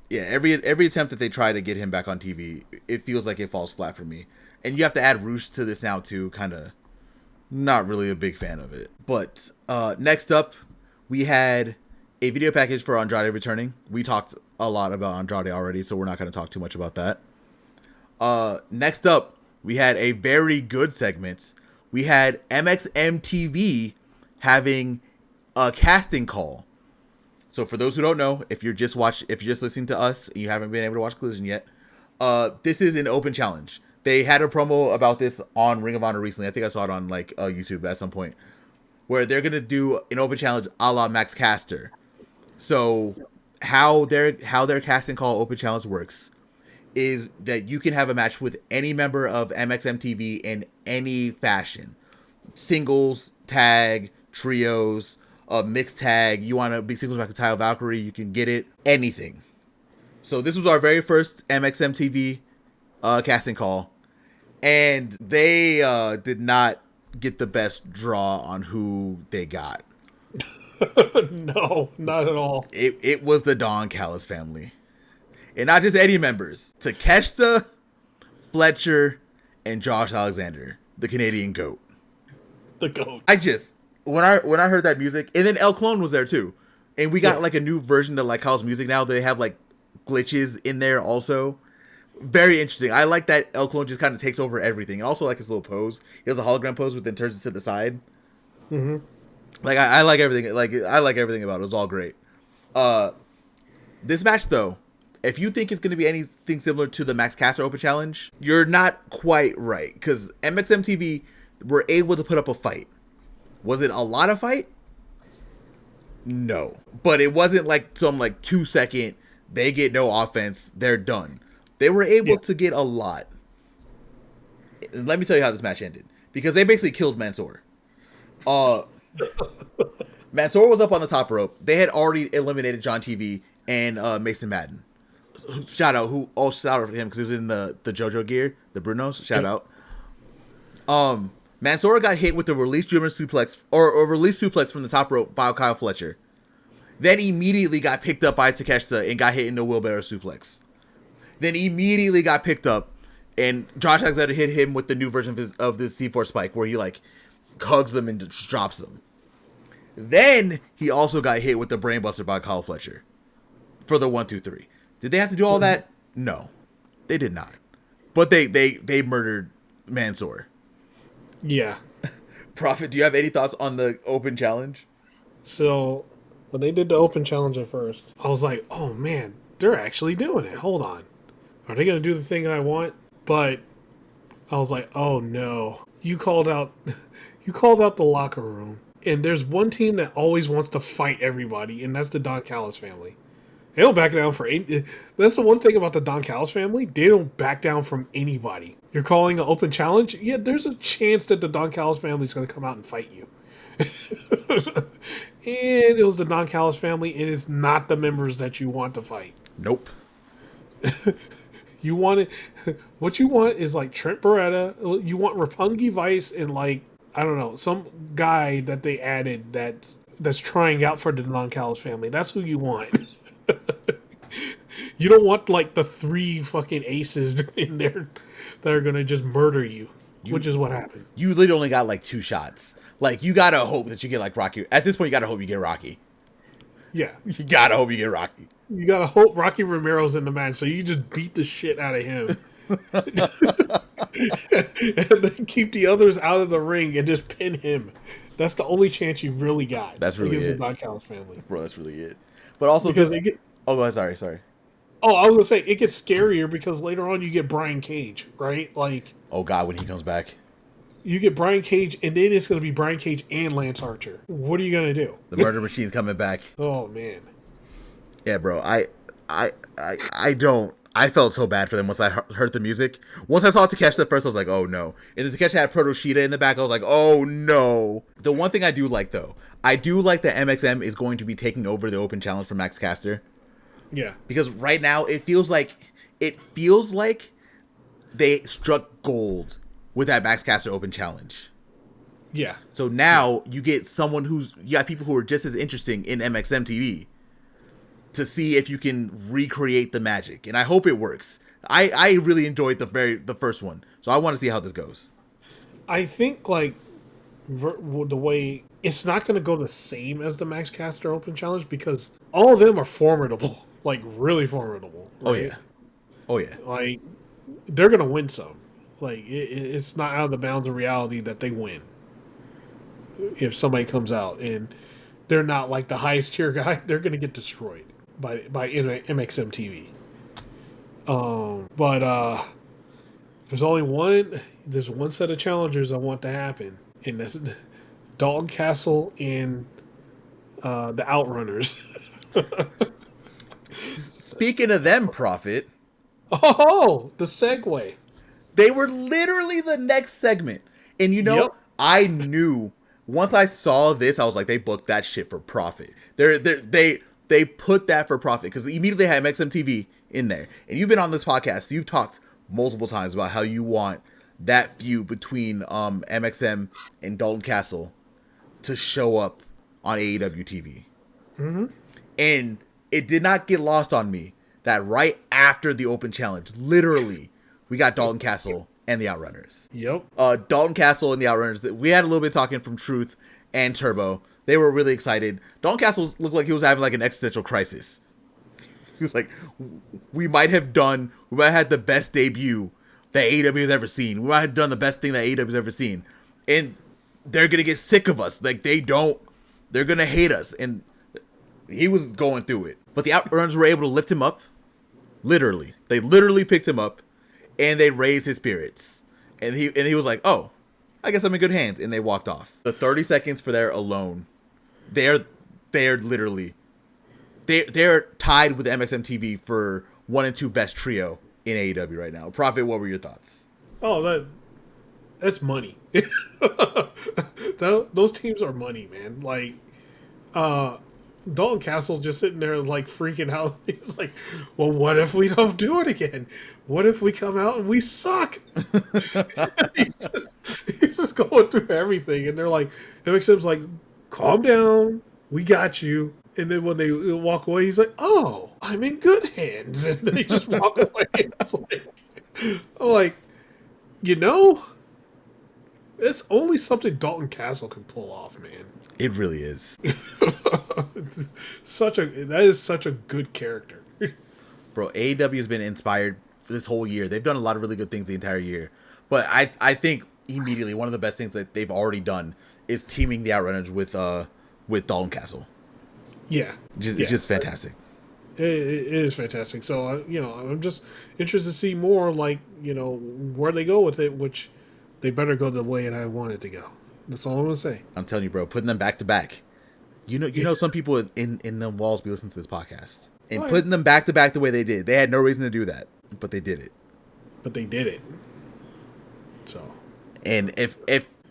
yeah, every attempt that they try to get him back on TV, it feels like it falls flat for me. And you have to add Roosh to this now too, kind of not really a big fan of it. But next up, we had a video package for Andrade returning. We talked a lot about Andrade already, so we're not going to talk too much about that. Next up, we had a very good segment. We had MxMTV having a casting call. So for those who don't know, if you're just listening to us and you haven't been able to watch Collision yet, this is an open challenge. They had a promo about this on Ring of Honor recently. I think I saw it on YouTube at some point, where they're gonna do an open challenge a la Max Caster. So how their casting call open challenge works is that you can have a match with any member of MxMTV in any fashion. Singles, tag, trios, mixed tag. You want to be singles back to Tyle Valkyrie, you can get it. Anything. So this was our very first MxMTV casting call. And they did not get the best draw on who they got. No, not at all. It was the Don Callis family. And not just any members. Takeshita, Fletcher, and Josh Alexander, the Canadian GOAT. The GOAT. When I heard that music, and then El Clon was there too. And we got like a new version to like Kyle's music now. They have like glitches in there also. Very interesting. I like that El Clon just kind of takes over everything. And also like his little pose. He has a hologram pose, but then turns it to the side. Mm-hmm. Like I like everything. Like I like everything about it. It was all great. This match though, if you think it's going to be anything similar to the Max Caster Open Challenge, you're not quite right. Because MxMTV were able to put up a fight. Was it a lot of fight? No. But it wasn't like some 2-second, they get no offense, they're done. They were able to get a lot. And let me tell you how this match ended. Because they basically killed Mansoor. Mansoor was up on the top rope. They had already eliminated John TV and Mason Madden. Shout out for him because he was in the JoJo gear, the Brunos. Shout out. Mansoor got hit with the release German suplex or release suplex from the top rope by Kyle Fletcher. Then immediately got picked up by Takeshita and got hit in the wheelbarrow suplex. Then immediately got picked up and Josh Alexander hit him with the new version of this C4 spike where he hugs them and just drops them. Then he also got hit with the brainbuster by Kyle Fletcher for the 1, 2, 3. Did they have to do all that? No, they did not. But they murdered Mansoor. Yeah. Proffitt, do you have any thoughts on the open challenge? So when they did the open challenge at first, I was like, oh man, they're actually doing it. Hold on. Are they gonna do the thing I want? But I was like, oh no. You called out the locker room. And there's one team that always wants to fight everybody, and that's the Don Callis family. They don't back down for any. That's the one thing about the Don Callis family. They don't back down from anybody. You're calling an open challenge? Yeah, there's a chance that the Don Callis family is going to come out and fight you. And it was the Don Callis family, and it's not the members that you want to fight. Nope. You want it. What you want is like Trent Beretta. You want Roppongi Vice and like, I don't know, some guy that they added that's trying out for the Don Callis family. That's who you want. You don't want like the 3 fucking aces in there that are gonna just murder you, which is what happened. You literally only got like 2 shots. Like, you gotta hope that you get like Rocky. At this point, you gotta hope you get Rocky. Yeah. You gotta hope you get Rocky. You gotta hope Rocky Romero's in the match, so you just beat the shit out of him. And then keep the others out of the ring and just pin him. That's the only chance you really got. That's really it. The Don Callis family. Bro, that's really it. But also because sorry. Oh, I was gonna say, it gets scarier because later on you get Brian Cage, right? Like, oh god, when he comes back. You get Brian Cage, and then it's going to be Brian Cage and Lance Archer. What are you going to do? The Murder Machine's coming back. Oh, man. Yeah, bro. I felt so bad for them once I heard the music. Once I saw Takeshita at first, I was like, oh, no. And then Takeshita had Proto Shida in the back. I was like, oh, no. The one thing I do like, though, I do like that MxM is going to be taking over the open challenge for Max Caster. Yeah. Because right now, it feels like they struck gold with that Max Caster Open Challenge. Yeah. So now you get you got people who are just as interesting in MxMTV to see if you can recreate the magic. And I hope it works. I really enjoyed the first one. So I want to see how this goes. I think like the way it's not going to go the same as the Max Caster Open Challenge because all of them are formidable, like really formidable. Right? Oh yeah. Like they're going to win some. Like, it's not out of the bounds of reality that they win. If somebody comes out and they're not like the highest tier guy, they're going to get destroyed by MxMTV. But there's one set of challengers I want to happen, and that's Dalton Castle and the Outrunners. Speaking of them, Proffitt. Oh, the segue. They were literally the next segment. And yep. I knew once I saw this, I was like, they booked that shit for Proffitt. They put that for Proffitt because immediately had MxMTV in there. And you've been on this podcast. You've talked multiple times about how you want that feud between MxM and Dalton Castle to show up on AEW TV. Mm-hmm. And it did not get lost on me that right after the open challenge, literally, we got Dalton Castle and the Outrunners. Yep. Dalton Castle and the Outrunners. We had a little bit talking from Truth and Turbo. They were really excited. Dalton Castle looked like he was having like an existential crisis. He was like, we might have had the best debut that AEW has ever seen. We might have done the best thing that AEW has ever seen. And they're going to get sick of us. Like, they're going to hate us. And he was going through it. But the Outrunners were able to lift him up. Literally. They literally picked him up. And they raised his spirits. And he was like, oh, I guess I'm in good hands. And they walked off. The 30 seconds for there alone, they're literally, they're tied with MxMTV for 1 and 2 best trio in AEW right now. Proffitt, what were your thoughts? Oh, that's money. Those teams are money, man. Like, Dalton Castle just sitting there like freaking out. He's like, well, what if we don't do it again? What if we come out and we suck? he's just going through everything. And they're like, MxM's like, calm down. We got you. And then when they walk away, he's like, oh, I'm in good hands. And then they just walk away. It's like, I'm like, it's only something Dalton Castle can pull off, man. It really is. That is such a good character. Bro, AEW has been inspired for this whole year. They've done a lot of really good things the entire year. But I think immediately one of the best things that they've already done is teaming the Outrunners with Dalton Castle. Yeah. It's just fantastic. It is fantastic. So, I'm just interested to see more, where they go with it, which they better go the way that I want it to go. That's all I'm going to say. I'm telling you, bro, putting them back to back. You know, some people in them walls be listening to this podcast. And putting them back to back the way they did. They had no reason to do that, but they did it. So. And if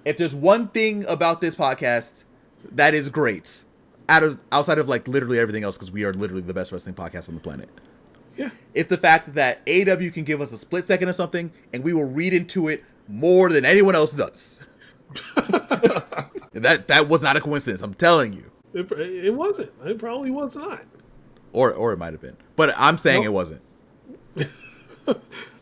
there's one thing about this podcast that is great, outside of literally everything else, because we are literally the best wrestling podcast on the planet. Yeah. It's the fact that AEW can give us a split second of something and we will read into it more than anyone else does. that was not a coincidence, I'm telling you. It wasn't. It probably was not. Or it might have been. But I'm saying It wasn't.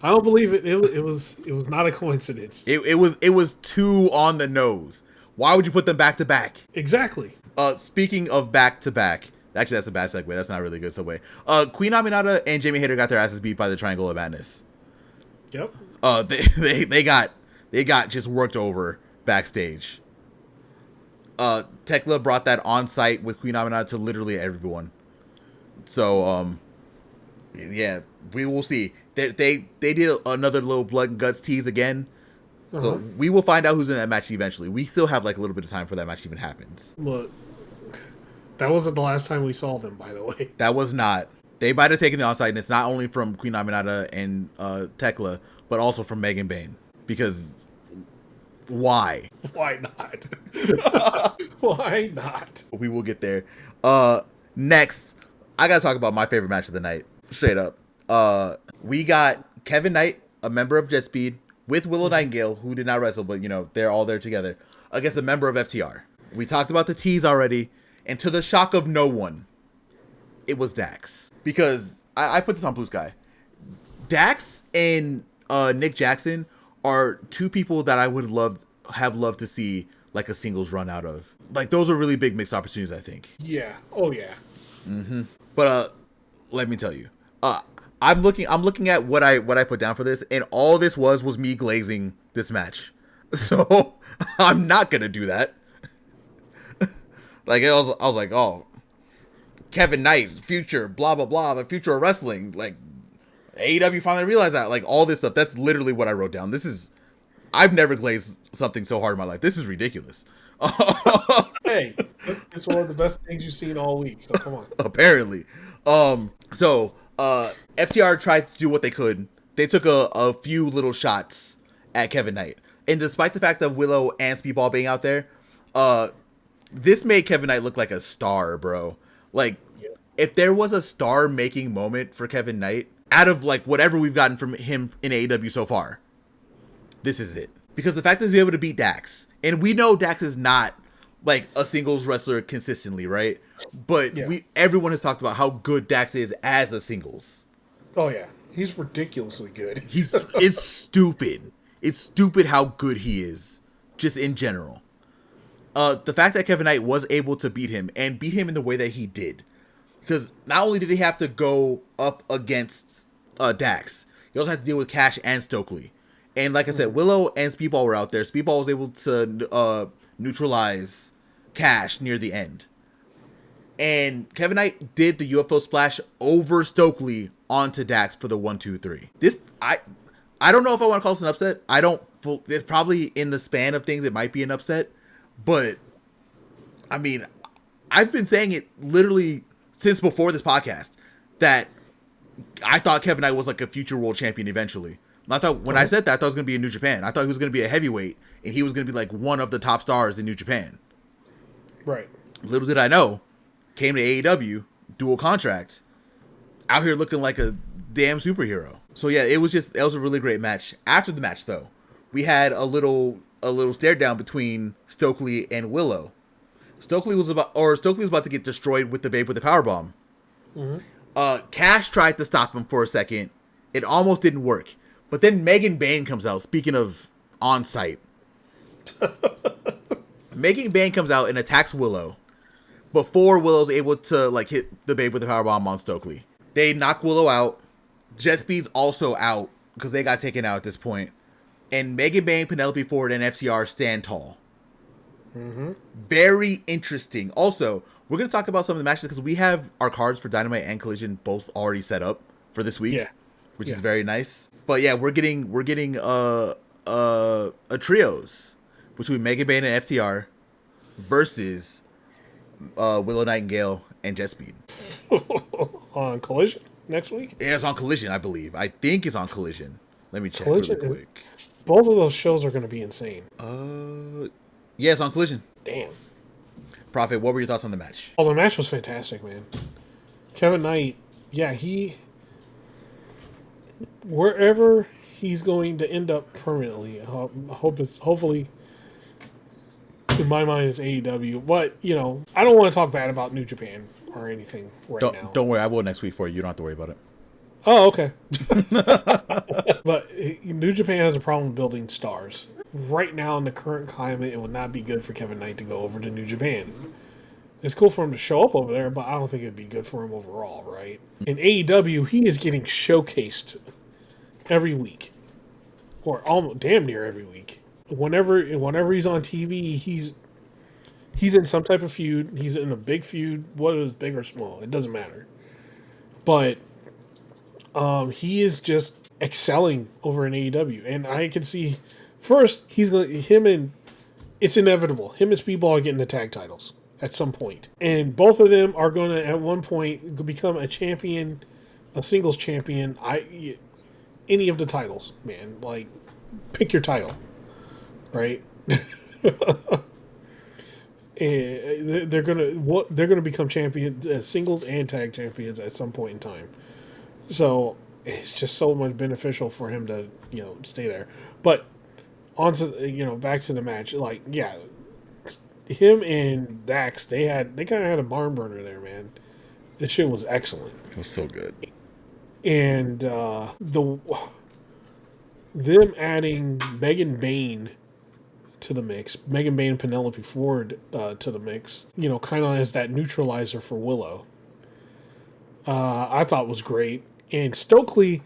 I don't believe it. It was not a coincidence. It was too on the nose. Why would you put them back to back? Exactly. Speaking of back to back, actually that's a bad segue. That's not really a good segue. Queen Aminata and Jamie Hayter got their asses beat by the Triangle of Madness. Yep. They got just worked over backstage. Tekla brought that on site with Queen Aminata to literally everyone. So yeah, we will see. They did another little blood and guts tease again. So we will find out who's in that match eventually. We still have a little bit of time for that match even happens. Look, that wasn't the last time we saw them, by the way. That was not. They might have taken the onside, and it's not only from Queen Aminata and Tekla, but also from Megan Bayne. Because why? Why not? Why not? We will get there. Next, I gotta talk about my favorite match of the night. Straight up. We got Kevin Knight, a member of Jet Speed, with Willow Nightingale, who did not wrestle, but they're all there together, against a member of FTR. We talked about the tease already, and to the shock of no one, it was Dax. Because I put this on Blue Sky. Dax and Nick Jackson are two people that I would have loved to see a singles run out of. Those are really big mixed opportunities, I think. Yeah. Oh yeah. Mm-hmm. But let me tell you, I'm looking at what I put down for this, and all this was me glazing this match. So I'm not gonna do that. I was like, oh, Kevin Knight, future, blah blah blah, the future of wrestling. AEW finally realized that. All this stuff. That's literally what I wrote down. I've never glazed something so hard in my life. This is ridiculous. Hey, it's one of the best things you've seen all week. So come on. Apparently. So FTR tried to do what they could. They took a few little shots at Kevin Knight. And despite the fact of Willow and Speedball being out there, this made Kevin Knight look like a star, bro. If there was a star-making moment for Kevin Knight, out of whatever we've gotten from him in AEW so far, this is it. Because the fact that he's able to beat Dax, and we know Dax is not a singles wrestler consistently, right? But everyone has talked about how good Dax is as a singles. Oh yeah, he's ridiculously good. It's stupid. It's stupid how good he is, just in general. The fact that Kevin Knight was able to beat him, and beat him in the way that he did, because not only did he have to go up against Dax, he also had to deal with Cash and Stokely. And like I said, Willow and Speedball were out there. Speedball was able to neutralize Cash near the end. And Kevin Knight did the UFO splash over Stokely onto Dax for the 1-2-3. I don't know if I want to call this an upset. It's probably in the span of things, it might be an upset. But, I mean, I've been saying it literally since before this podcast that I thought Kevin Knight was a future world champion eventually. I thought when I said that, I thought it was going to be in New Japan. I thought he was going to be a heavyweight, and he was going to be one of the top stars in New Japan. Right. Little did I know, came to AEW, dual contract, out here looking like a damn superhero. So yeah, it was a really great match. After the match, though, we had a little stare down between Stokely and Willow. Stokely was about to get destroyed with the Babe with the powerbomb. Mm-hmm. Cash tried to stop him for a second. It almost didn't work. But then Megan Bayne comes out. Speaking of on-site. Megan Bayne comes out and attacks Willow before Willow's able to hit the Babe with the powerbomb on Stokely. They knock Willow out. Jet Speed's also out because they got taken out at this point. And Megan Bayne, Penelope Ford, and FTR stand tall. Mm-hmm. Very interesting. Also, we're going to talk about some of the matches because we have our cards for Dynamite and Collision both already set up for this week, which is very nice. But yeah, we're getting a trios between Megan Bayne and FTR versus Willow Nightingale and Jet Speed. On Collision next week? Yeah, it's on Collision, I believe. I think it's on Collision. Let me check really quick. Both of those shows are going to be insane. Yeah, it's on Collision. Damn. Proffitt, what were your thoughts on the match? Oh, the match was fantastic, man. Kevin Knight, wherever he's going to end up permanently, I hope it's hopefully, in my mind, it's AEW. But, I don't want to talk bad about New Japan or anything now. Don't worry, I will next week for you. You don't have to worry about it. Oh, okay. But New Japan has a problem building stars. Right now, in the current climate, it would not be good for Kevin Knight to go over to New Japan. It's cool for him to show up over there, but I don't think it'd be good for him overall, right? In AEW, he is getting showcased every week. Or almost damn near every week. Whenever he's on TV, he's in some type of feud. He's in a big feud, whether it's big or small, it doesn't matter. But he is just excelling over in AEW, and I can see first it's inevitable. Him and Speedball are getting the tag titles at some point, and both of them are going to at one point become a champion, a singles champion. Any of the titles, man. Like, pick your title, right? And they're gonna become champions, singles and tag champions at some point in time. So it's just so much beneficial for him to stay there. But on to back to the match. Like, yeah, him and Dax, they kind of had a barn burner there, man. This shit was excellent. It was so good. And them adding Megan Bayne to the mix, Megan Bayne and Penelope Ford to the mix, kind of as that neutralizer for Willow, I thought was great. And Stokely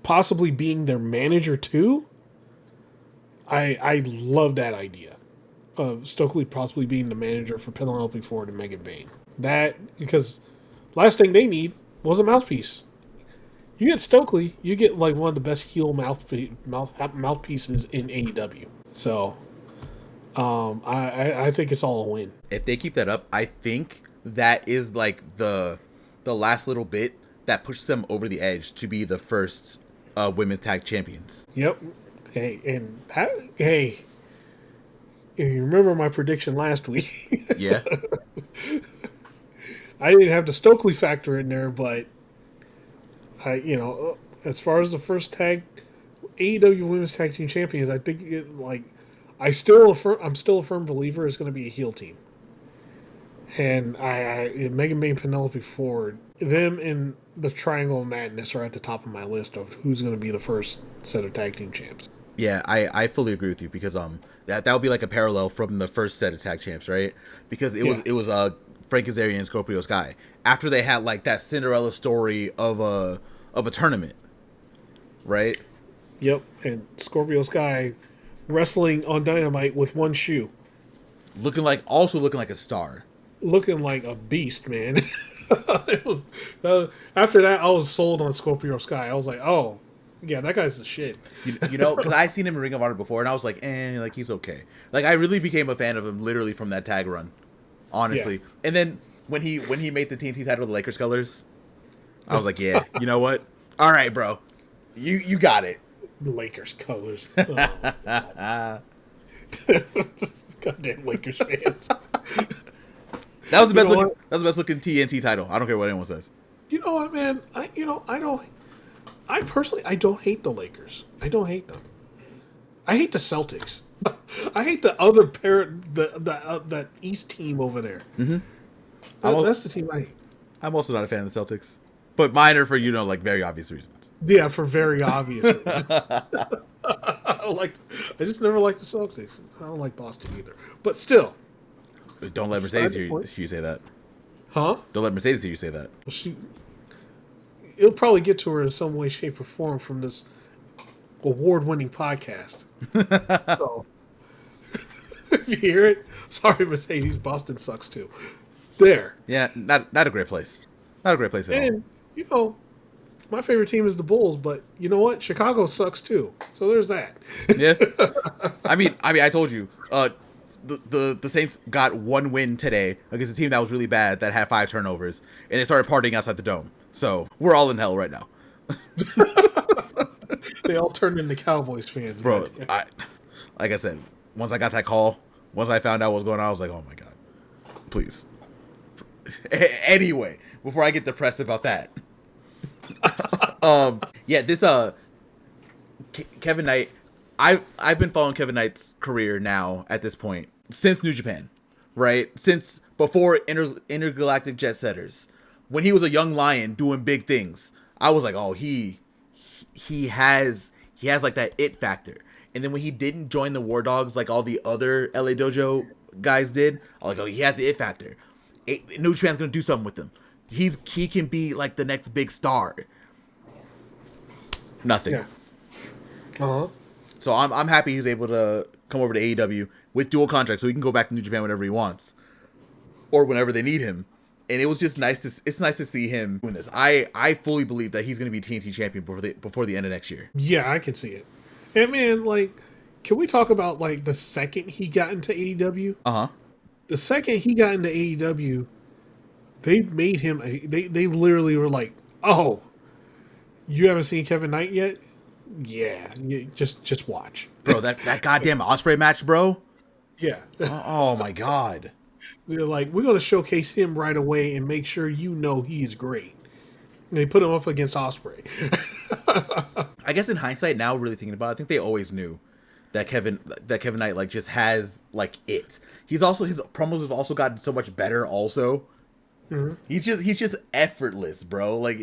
possibly being their manager too, I love that idea of Stokely possibly being the manager for Penelope Ford and Megan Bayne. Because last thing they need was a mouthpiece. You get Stokely, you get like one of the best heel mouthpieces in AEW. So, I think it's all a win. If they keep that up, I think that is like the last little bit that pushes them over the edge to be the first women's tag champions. Yep. Hey, you remember my prediction last week? Yeah. I didn't have the Stokely factor in there, but as far as the first AEW Women's Tag Team Champions, I think I'm still a firm believer it's going to be a heel team. And Megan Bayne, Penelope Ford, them and the Triangle of Madness are at the top of my list of who's going to be the first set of tag team champs. Yeah, I fully agree with you because that would be like a parallel from the first set of tag champs, right? Because it was Frank Kazarian and Scorpio Sky after they had like that Cinderella story of a tournament, right? Yep, and Scorpio Sky wrestling on Dynamite with one shoe, looking like a star, looking like a beast, man. It was after that I was sold on Scorpio Sky. I was like, oh yeah, that guy's the shit. Because I seen him in Ring of Honor before, and I was like, like he's okay. Like I really became a fan of him literally from that tag run, honestly. Yeah. And then when he made the TNT title the Lakers colors, I was like, yeah, you know what? All right, bro, you got it. The Lakers colors. Oh, goddamn Lakers fans. That was the best looking. That was the best looking TNT title. I don't care what anyone says. You know what, man? I personally don't hate the Lakers. I don't hate them. I hate the Celtics. I hate the other that East team over there. Mm-hmm. That's the team I hate. I'm also not a fan of the Celtics, but mine are for like very obvious reasons. Yeah, for very obvious reasons. I just never liked the Celtics. I don't like Boston either. But still. Don't let Mercedes hear you say that. Huh? Don't let Mercedes hear you say that. it'll probably get to her in some way, shape, or form from this award-winning podcast. So, if you hear it, sorry, Mercedes, Boston sucks too. There. Yeah, not a great place. Not a great place at all. And, you know, my favorite team is the Bulls, but you know what? Chicago sucks too. So there's that. Yeah. I mean, I told you, the Saints got one win today against a team that was really bad that had 5 turnovers, and they started partying outside the dome. So we're all in hell right now. They all turned into Cowboys fans, bro. Like I said, once I got that call, once I found out what was going on, I was like, oh my god, please. Anyway, before I get depressed about that, yeah, this Kevin Knight, I've been following Kevin Knight's career now at this point since New Japan, right? Since before Intergalactic Jet Setters, when he was a young lion doing big things, I was like, oh, he has like that it factor. And then when he didn't join the War Dogs like all the other LA Dojo guys did, I was like, oh, he has the it factor. New Japan's gonna do something with him. He can be like the next big star. Nothing. Yeah. Uh-huh. So I'm happy he's able to come over to AEW with dual contracts, so he can go back to New Japan whenever he wants, or whenever they need him. And it was just nice to see him doing this. I fully believe that he's going to be TNT champion before the end of next year. Yeah, I can see it. And man, like, can we talk about like the second he got into AEW? Uh-huh. The second he got into AEW, they made him they literally were like, "Oh, you haven't seen Kevin Knight yet? Yeah, just watch." Bro, that goddamn Ospreay match, bro. Yeah. Oh my god. They're like, "We're going to showcase him right away and make sure you know he is great." And they put him up against Ospreay. I guess in hindsight, now really thinking about it, I think they always knew that Kevin Knight like just has like it. He's also, his promos have also gotten so much better also. Mm-hmm. He's just effortless, bro. Like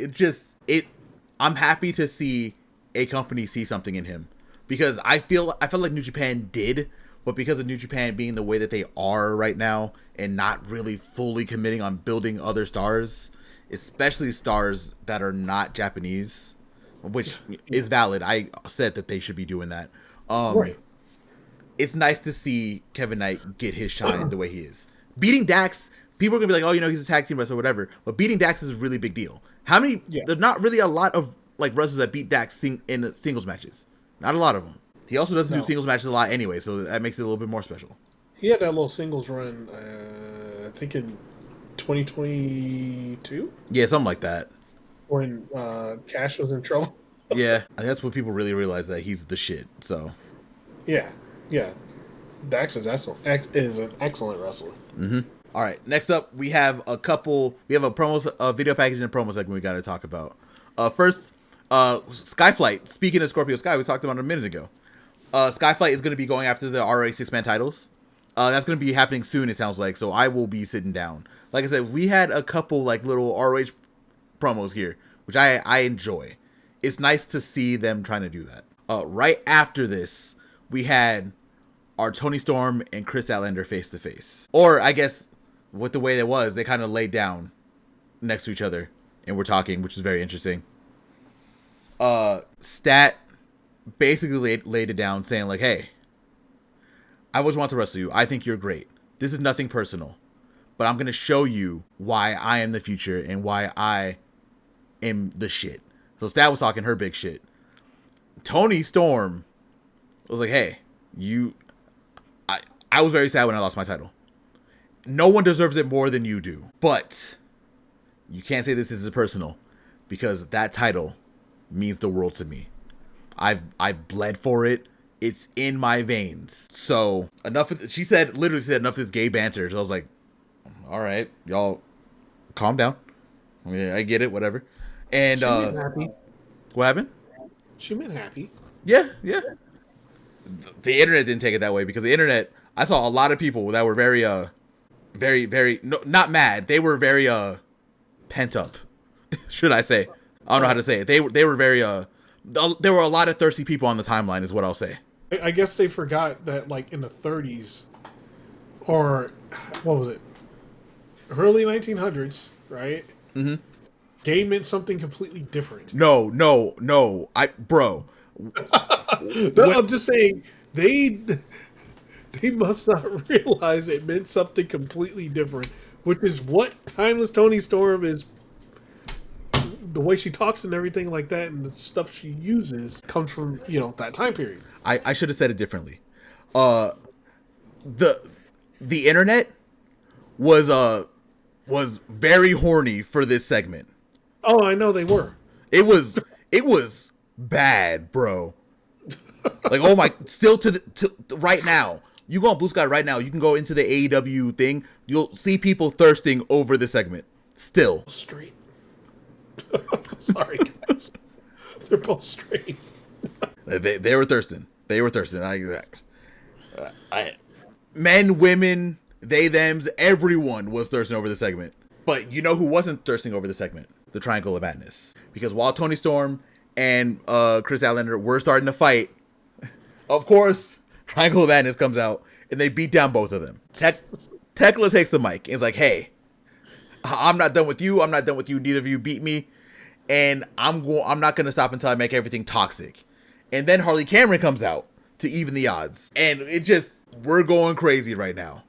I'm happy to see a company see something in him, because I feel like New Japan did, but because of New Japan being the way that they are right now and not really fully committing on building other stars, especially stars that are not Japanese, which is valid. I said that they should be doing that. Right. It's nice to see Kevin Knight get his shine the way he is. Beating Dax, people are going to be like, oh, he's a tag team wrestler or whatever. But beating Dax is a really big deal. There's not really a lot of like wrestlers that beat Dax in singles matches. Not a lot of them. He also doesn't do singles matches a lot anyway, so that makes it a little bit more special. He had that little singles run, I think in 2022? Yeah, something like that. When Cash was in trouble. Yeah, I think that's when people really realize that he's the shit, so. Yeah. Dax is an excellent wrestler. Mm-hmm. All right, next up, we have a video package and a promo segment we got to talk about. First, Skyflight. Speaking of Scorpio Sky, we talked about it a minute ago. Skyflight is going to be going after the ROH 6-man titles. That's going to be happening soon, it sounds like, so I will be sitting down. Like I said, we had a couple like little ROH promos here, which I enjoy. It's nice to see them trying to do that. Right after this, we had our Tony Storm and Chris Statlander face to face. Or I guess with the way it was, they kind of laid down next to each other and were talking, which is very interesting. Stat basically laid it down saying like, hey, I always want to wrestle you. I think you're great. This is nothing personal, but I'm going to show you why I am the future and why I am the shit. So Stat was talking her big shit. Tony Storm was like, hey, I was very sad when I lost my title. No one deserves it more than you do. But you can't say this is personal, because that title means the world to me. I've bled for it. It's in my veins. So she literally said enough of this gay banter. So I was like, all right, y'all calm down. I mean, I get it, whatever. And she meant happy. What happened? She meant happy. Yeah. The internet didn't take it that way, because the internet, I saw a lot of people that were very not mad. They were very pent up, should I say? I don't know how to say it. They were very there were a lot of thirsty people on the timeline, is what I'll say. I guess they forgot that like in the 30s, or what was it? Early 1900s, right? Mm-hmm. Gay meant something completely different. No. Bro. No, I'm just saying they must not realize it meant something completely different, which is what Timeless Tony Storm is. The way she talks and everything like that, and the stuff she uses comes from that time period. I should have said it differently. The internet was very horny for this segment. Oh, I know they were. It was bad, bro. Like, oh my, still to right now. You go on Blue Sky right now, you can go into the AEW thing, you'll see people thirsting over this segment. Still. Straight. Sorry, guys. They're both straight. They were thirsting. Men, women, they, thems, everyone was thirsting over the segment. But you know who wasn't thirsting over the segment? The Triangle of Madness. Because while Toni Storm and Chris Statlander were starting to fight, of course, Triangle of Madness comes out and they beat down both of them. Tekla takes the mic and is like, hey, I'm not done with you. Neither of you beat me. And I'm not going to stop until I make everything toxic. And then Harley Cameron comes out to even the odds. And we're going crazy right now.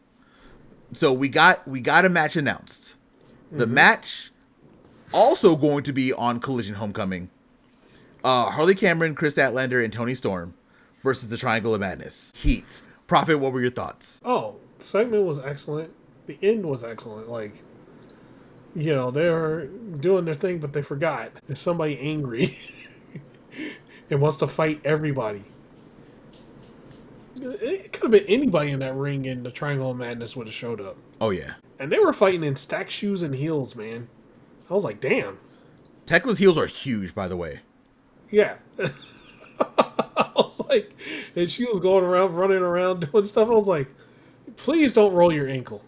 So we got a match announced. The match also going to be on Collision Homecoming. Harley Cameron, Chris Statlander, and Toni Storm versus the Triangle of Madness. Heat. Proffitt, what were your thoughts? Oh, the segment was excellent. The end was excellent. Like, they were doing their thing, but they forgot. There's somebody angry and wants to fight everybody. It could have been anybody in that ring, and the Triangle of Madness would have showed up. Oh, yeah. And they were fighting in stacked shoes and heels, man. I was like, damn. Tekla's heels are huge, by the way. Yeah. I was like, and she was going around, running around, doing stuff. I was like, please don't roll your ankle.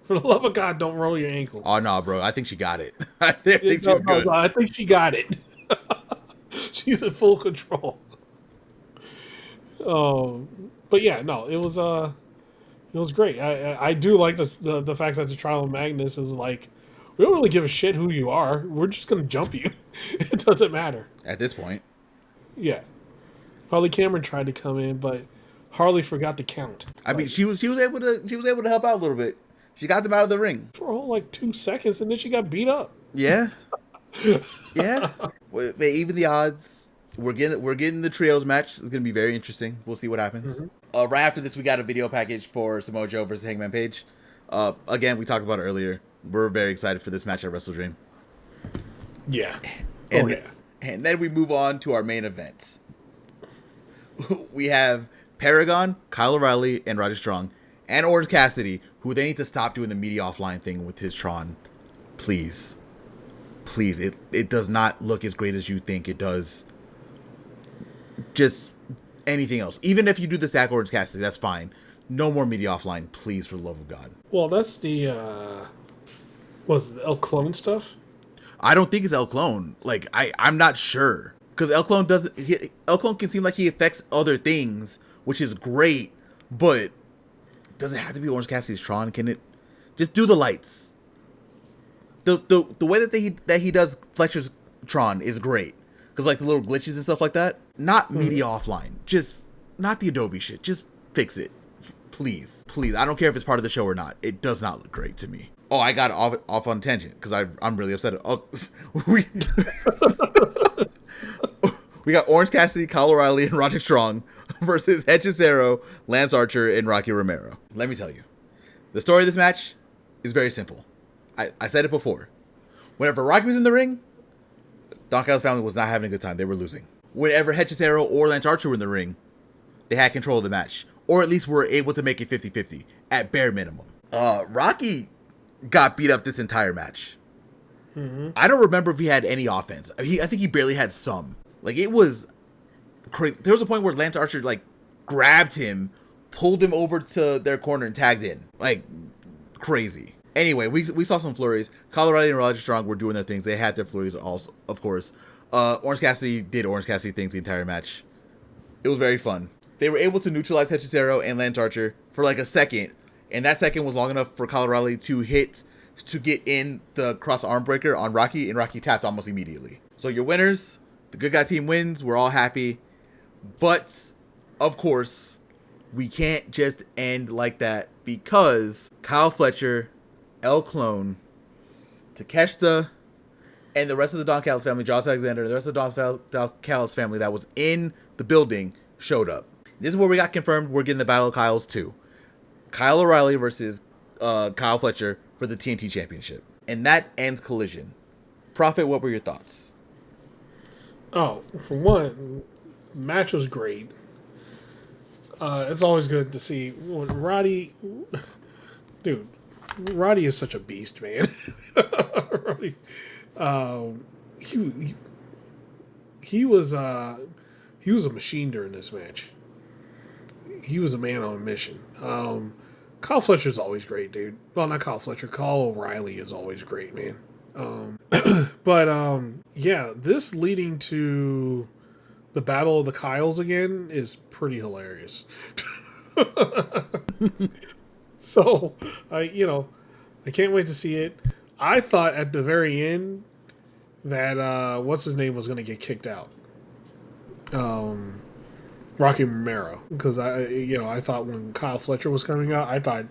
For the love of God, don't roll your ankle. Oh, no, bro. I think she got it. I think she's good. No, I think she got it. She's in full control. But yeah, no, it was great. I do like the fact that the Trial of Magnus is like, we don't really give a shit who you are. We're just gonna jump you. It doesn't matter at this point. Yeah, Harley Cameron tried to come in, but Harley forgot to count. I mean, she was able to help out a little bit. She got them out of the ring for a whole 2 seconds, and then she got beat up. Yeah, yeah. They even the odds. We're getting the trios match. It's gonna be very interesting. We'll see what happens. Mm-hmm. Right after this, we got a video package for Samoa Joe versus Hangman Page. Again, we talked about it earlier. We're very excited for this match at Wrestle Dream. Yeah. And then we move on to our main event. We have Paragon, Kyle O'Reilly, and Roderick Strong, and Orange Cassidy, who they need to stop doing the media offline thing with his Tron. Please. Please. It does not look as great as you think it does. Just anything else. Even if you do the stack Orange Cassidy, that's fine. No more media offline, please, for the love of God. Well, that's the was it El Clone stuff? I don't think it's El Clone. Like, I'm not sure. Because El Clone El Clone can seem like he affects other things, which is great, but does it have to be Orange Cassidy's Tron? Can it just do the lights? The way that he does Fletcher's Tron is great. Because the little glitches and stuff like that. Not media offline. Just not the Adobe shit. Just fix it. Please. Please. I don't care if it's part of the show or not. It does not look great to me. Oh, I got off on tangent because I'm really upset. Oh, we got Orange Cassidy, Kyle O'Reilly, and Roderick Strong versus Hechicero, Lance Archer, and Rocky Romero. Let me tell you, the story of this match is very simple. I said it before. Whenever Rocky was in the ring, Don Callis' family was not having a good time. They were losing. Whenever Hechicero or Lance Archer were in the ring, they had control of the match. Or at least were able to make it 50-50 at bare minimum. Rocky got beat up this entire match. Mm-hmm. I don't remember if he had any offense. I think he barely had some. It was crazy. There was a point where Lance Archer grabbed him, pulled him over to their corner, and tagged in. Crazy. Anyway, we saw some flurries. Kyle O'Reilly and Roderick Strong were doing their things. They had their flurries also, of course. Orange Cassidy did Orange Cassidy things the entire match. It was very fun. They were able to neutralize Hechicero and Lance Archer for a second. And that second was long enough for Kyle O'Reilly to hit to get in the cross arm breaker on Rocky, and Rocky tapped almost immediately. So your winners, the good guy team wins. We're all happy. But, of course, we can't just end like that because Kyle Fletcher, El Clone, Takeshita, and the rest of the Don Callis family, Josh Alexander, and the rest of the Don Callis family that was in the building showed up. This is where we got confirmed we're getting the Battle of Kyles too. Kyle O'Reilly versus Kyle Fletcher for the TNT Championship. And that ends Collision. Proffitt, what were your thoughts? Oh, for one, match was great. It's always good to see when Roddy... Dude, Roddy is such a beast, man. Roddy, he was a machine during this match. He was a man on a mission. Kyle Fletcher's always great, dude. Well, not Kyle Fletcher. Kyle O'Reilly is always great, man. Yeah, this leading to the Battle of the Kyles again is pretty hilarious. So, I can't wait to see it. I thought at the very end that what's his name was going to get kicked out. Rocky Romero, because I thought when Kyle Fletcher was coming out, I thought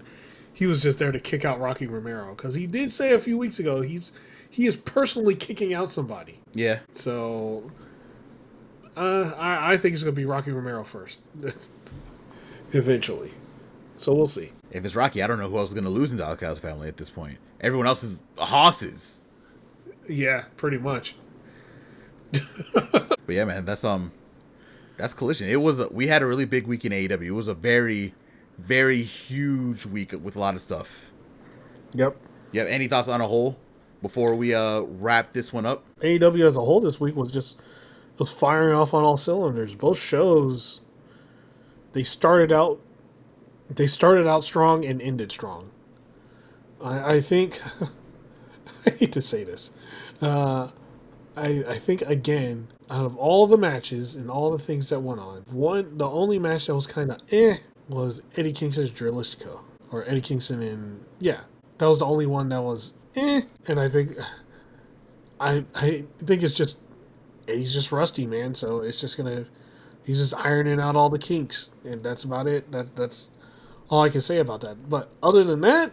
he was just there to kick out Rocky Romero, because he did say a few weeks ago he is personally kicking out somebody. Yeah. So I think it's going to be Rocky Romero first, eventually. So we'll see. If it's Rocky, I don't know who else is going to lose in the Alcal's family at this point. Everyone else is horses. Yeah, pretty much. But yeah, man, that's Collision. We had a really big week in AEW. It was a very, very huge week with a lot of stuff. Yep. You have any thoughts on a whole before we wrap this one up? AEW as a whole this week was firing off on all cylinders. Both shows, they started out strong and ended strong. I think I hate to say this. I think, again, out of all the matches and all the things that went on, the only match that was kind of was Eddie Kingston's Drilistico. Or Eddie Kingston and... Yeah, that was the only one that was And I think it's just... Eddie's just rusty, man, so it's just gonna... He's just ironing out all the kinks, and that's about it. That's all I can say about that. But other than that,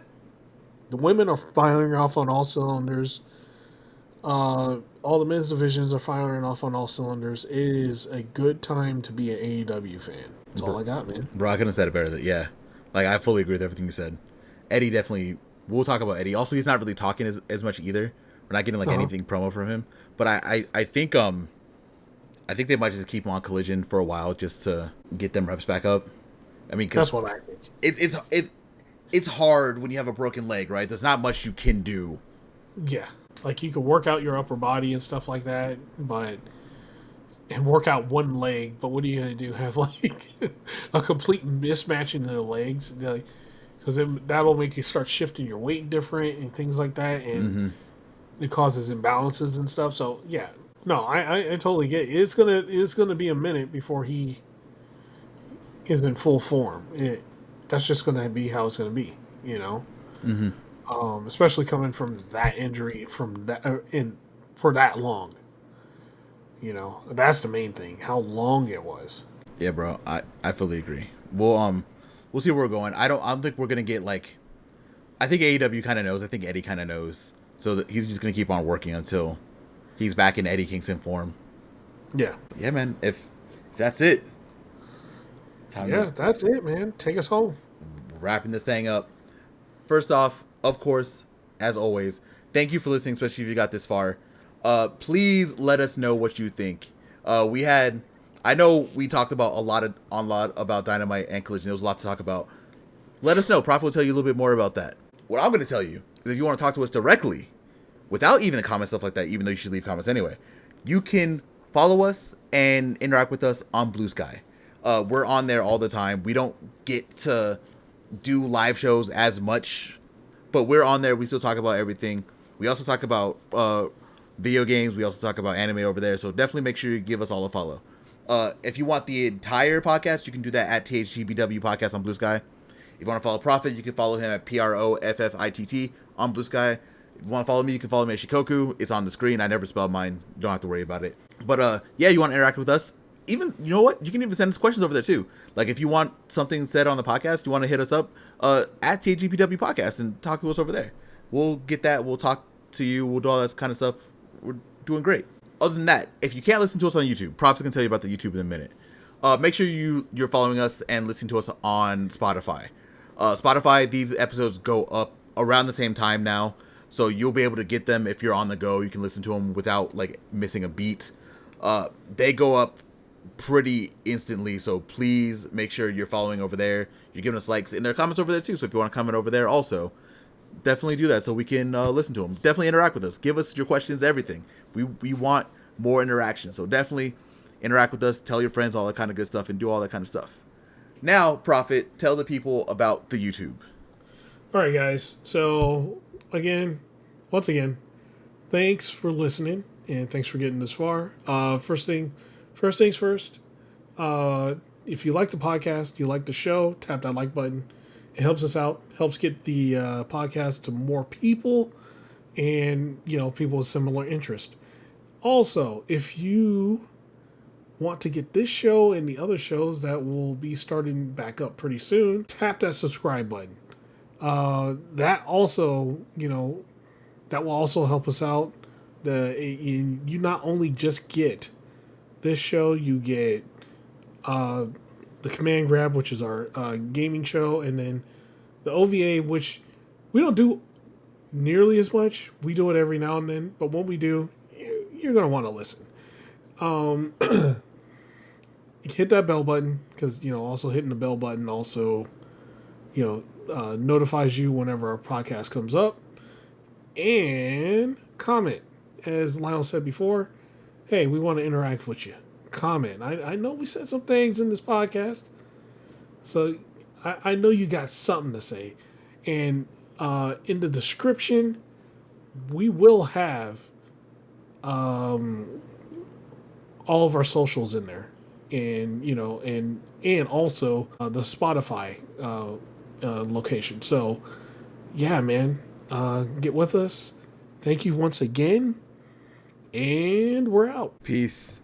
the women are firing off on all cylinders. All the men's divisions are firing off on all cylinders. It is a good time to be an AEW fan. That's all I got, man. Bro, I couldn't have said it better. Yeah. Like, I fully agree with everything you said. Eddie definitely... We'll talk about Eddie. Also, he's not really talking as much either. We're not getting, anything promo from him. But I think they might just keep him on Collision for a while just to get them reps back up. I mean, that's what I think. It's hard when you have a broken leg, right? There's not much you can do. Yeah. Like, you could work out your upper body and stuff like that, and work out one leg, but what are you going to do? Have, a complete mismatch in the legs? Because that'll make you start shifting your weight different and things like that, and it causes imbalances and stuff. So, yeah. No, I totally get it. It's gonna be a minute before he is in full form. That's just gonna be how it's gonna be, especially coming from that injury for that long. That's the main thing. How long it was. Yeah, bro. I fully agree. We'll see where we're going. I don't think we're gonna get I think AEW kind of knows. I think Eddie kind of knows. So he's just gonna keep on working until he's back in Eddie Kingston form. Yeah. Yeah, man. If that's it. That's it, man. Take us home. Wrapping this thing up. First off, of course, as always, thank you for listening, especially if you got this far. Please let us know what you think. I know we talked about a lot about Dynamite and Collision. There was a lot to talk about. Let us know. Proffitt will tell you a little bit more about that. What I'm going to tell you is if you want to talk to us directly, without even the comment stuff like that, even though you should leave comments anyway, you can follow us and interact with us on Blue Sky. We're on there all the time. We don't get to do live shows as much, but we're on there. We still talk about everything. We also talk about video games. We also talk about anime over there. So definitely make sure you give us all a follow. If you want the entire podcast, you can do that at THGBW Podcast on Blue Sky. If you want to follow Proffitt, you can follow him at PROFFITT on Blue Sky. If you want to follow me, you can follow me at Shikoku. It's on the screen. I never spelled mine. You don't have to worry about it. But yeah, you want to interact with us? Even, you know what? You can even send us questions over there too. Like if you want something said on the podcast, you want to hit us up at TGPW Podcast and talk to us over there. We'll get that. We'll talk to you. We'll do all that kind of stuff. We're doing great. Other than that, if you can't listen to us on YouTube, Proffitt's gonna tell you about the YouTube in a minute. Make sure you're following us and listening to us on Spotify. Spotify, these episodes go up around the same time now, so you'll be able to get them if you're on the go. You can listen to them without like missing a beat. They go up pretty instantly, so please make sure you're following over there. You're giving us likes, and there are comments over there too, so if you want to comment over there also, definitely do that so we can listen to them. Definitely interact with us. Give us your questions, everything. We want more interaction, so definitely interact with us, tell your friends, all that kind of good stuff, and do all that kind of stuff. Now, Proffitt, tell the people about the YouTube. All right, guys. So once again, thanks for listening, and thanks for getting this far. First things first. If you like the podcast, you like the show, tap that like button. It helps us out, helps get the podcast to more people, and people with similar interest. Also, if you want to get this show and the other shows that will be starting back up pretty soon, tap that subscribe button. That also, that will also help us out. You not only just get this show, you get the Command Grab, which is our gaming show, and then the OVA, which we don't do nearly as much. We do it every now and then, but when we do, you're going to want to listen. Hit that bell button, because also hitting the bell button also notifies you whenever our podcast comes up. And comment, as Lionel said before. Hey, we want to interact with you. Comment. I know we said some things in this podcast, so I know you got something to say. And in the description, we will have all of our socials in there. And and also the Spotify location. So yeah, man, get with us. Thank you once again, and we're out. Peace.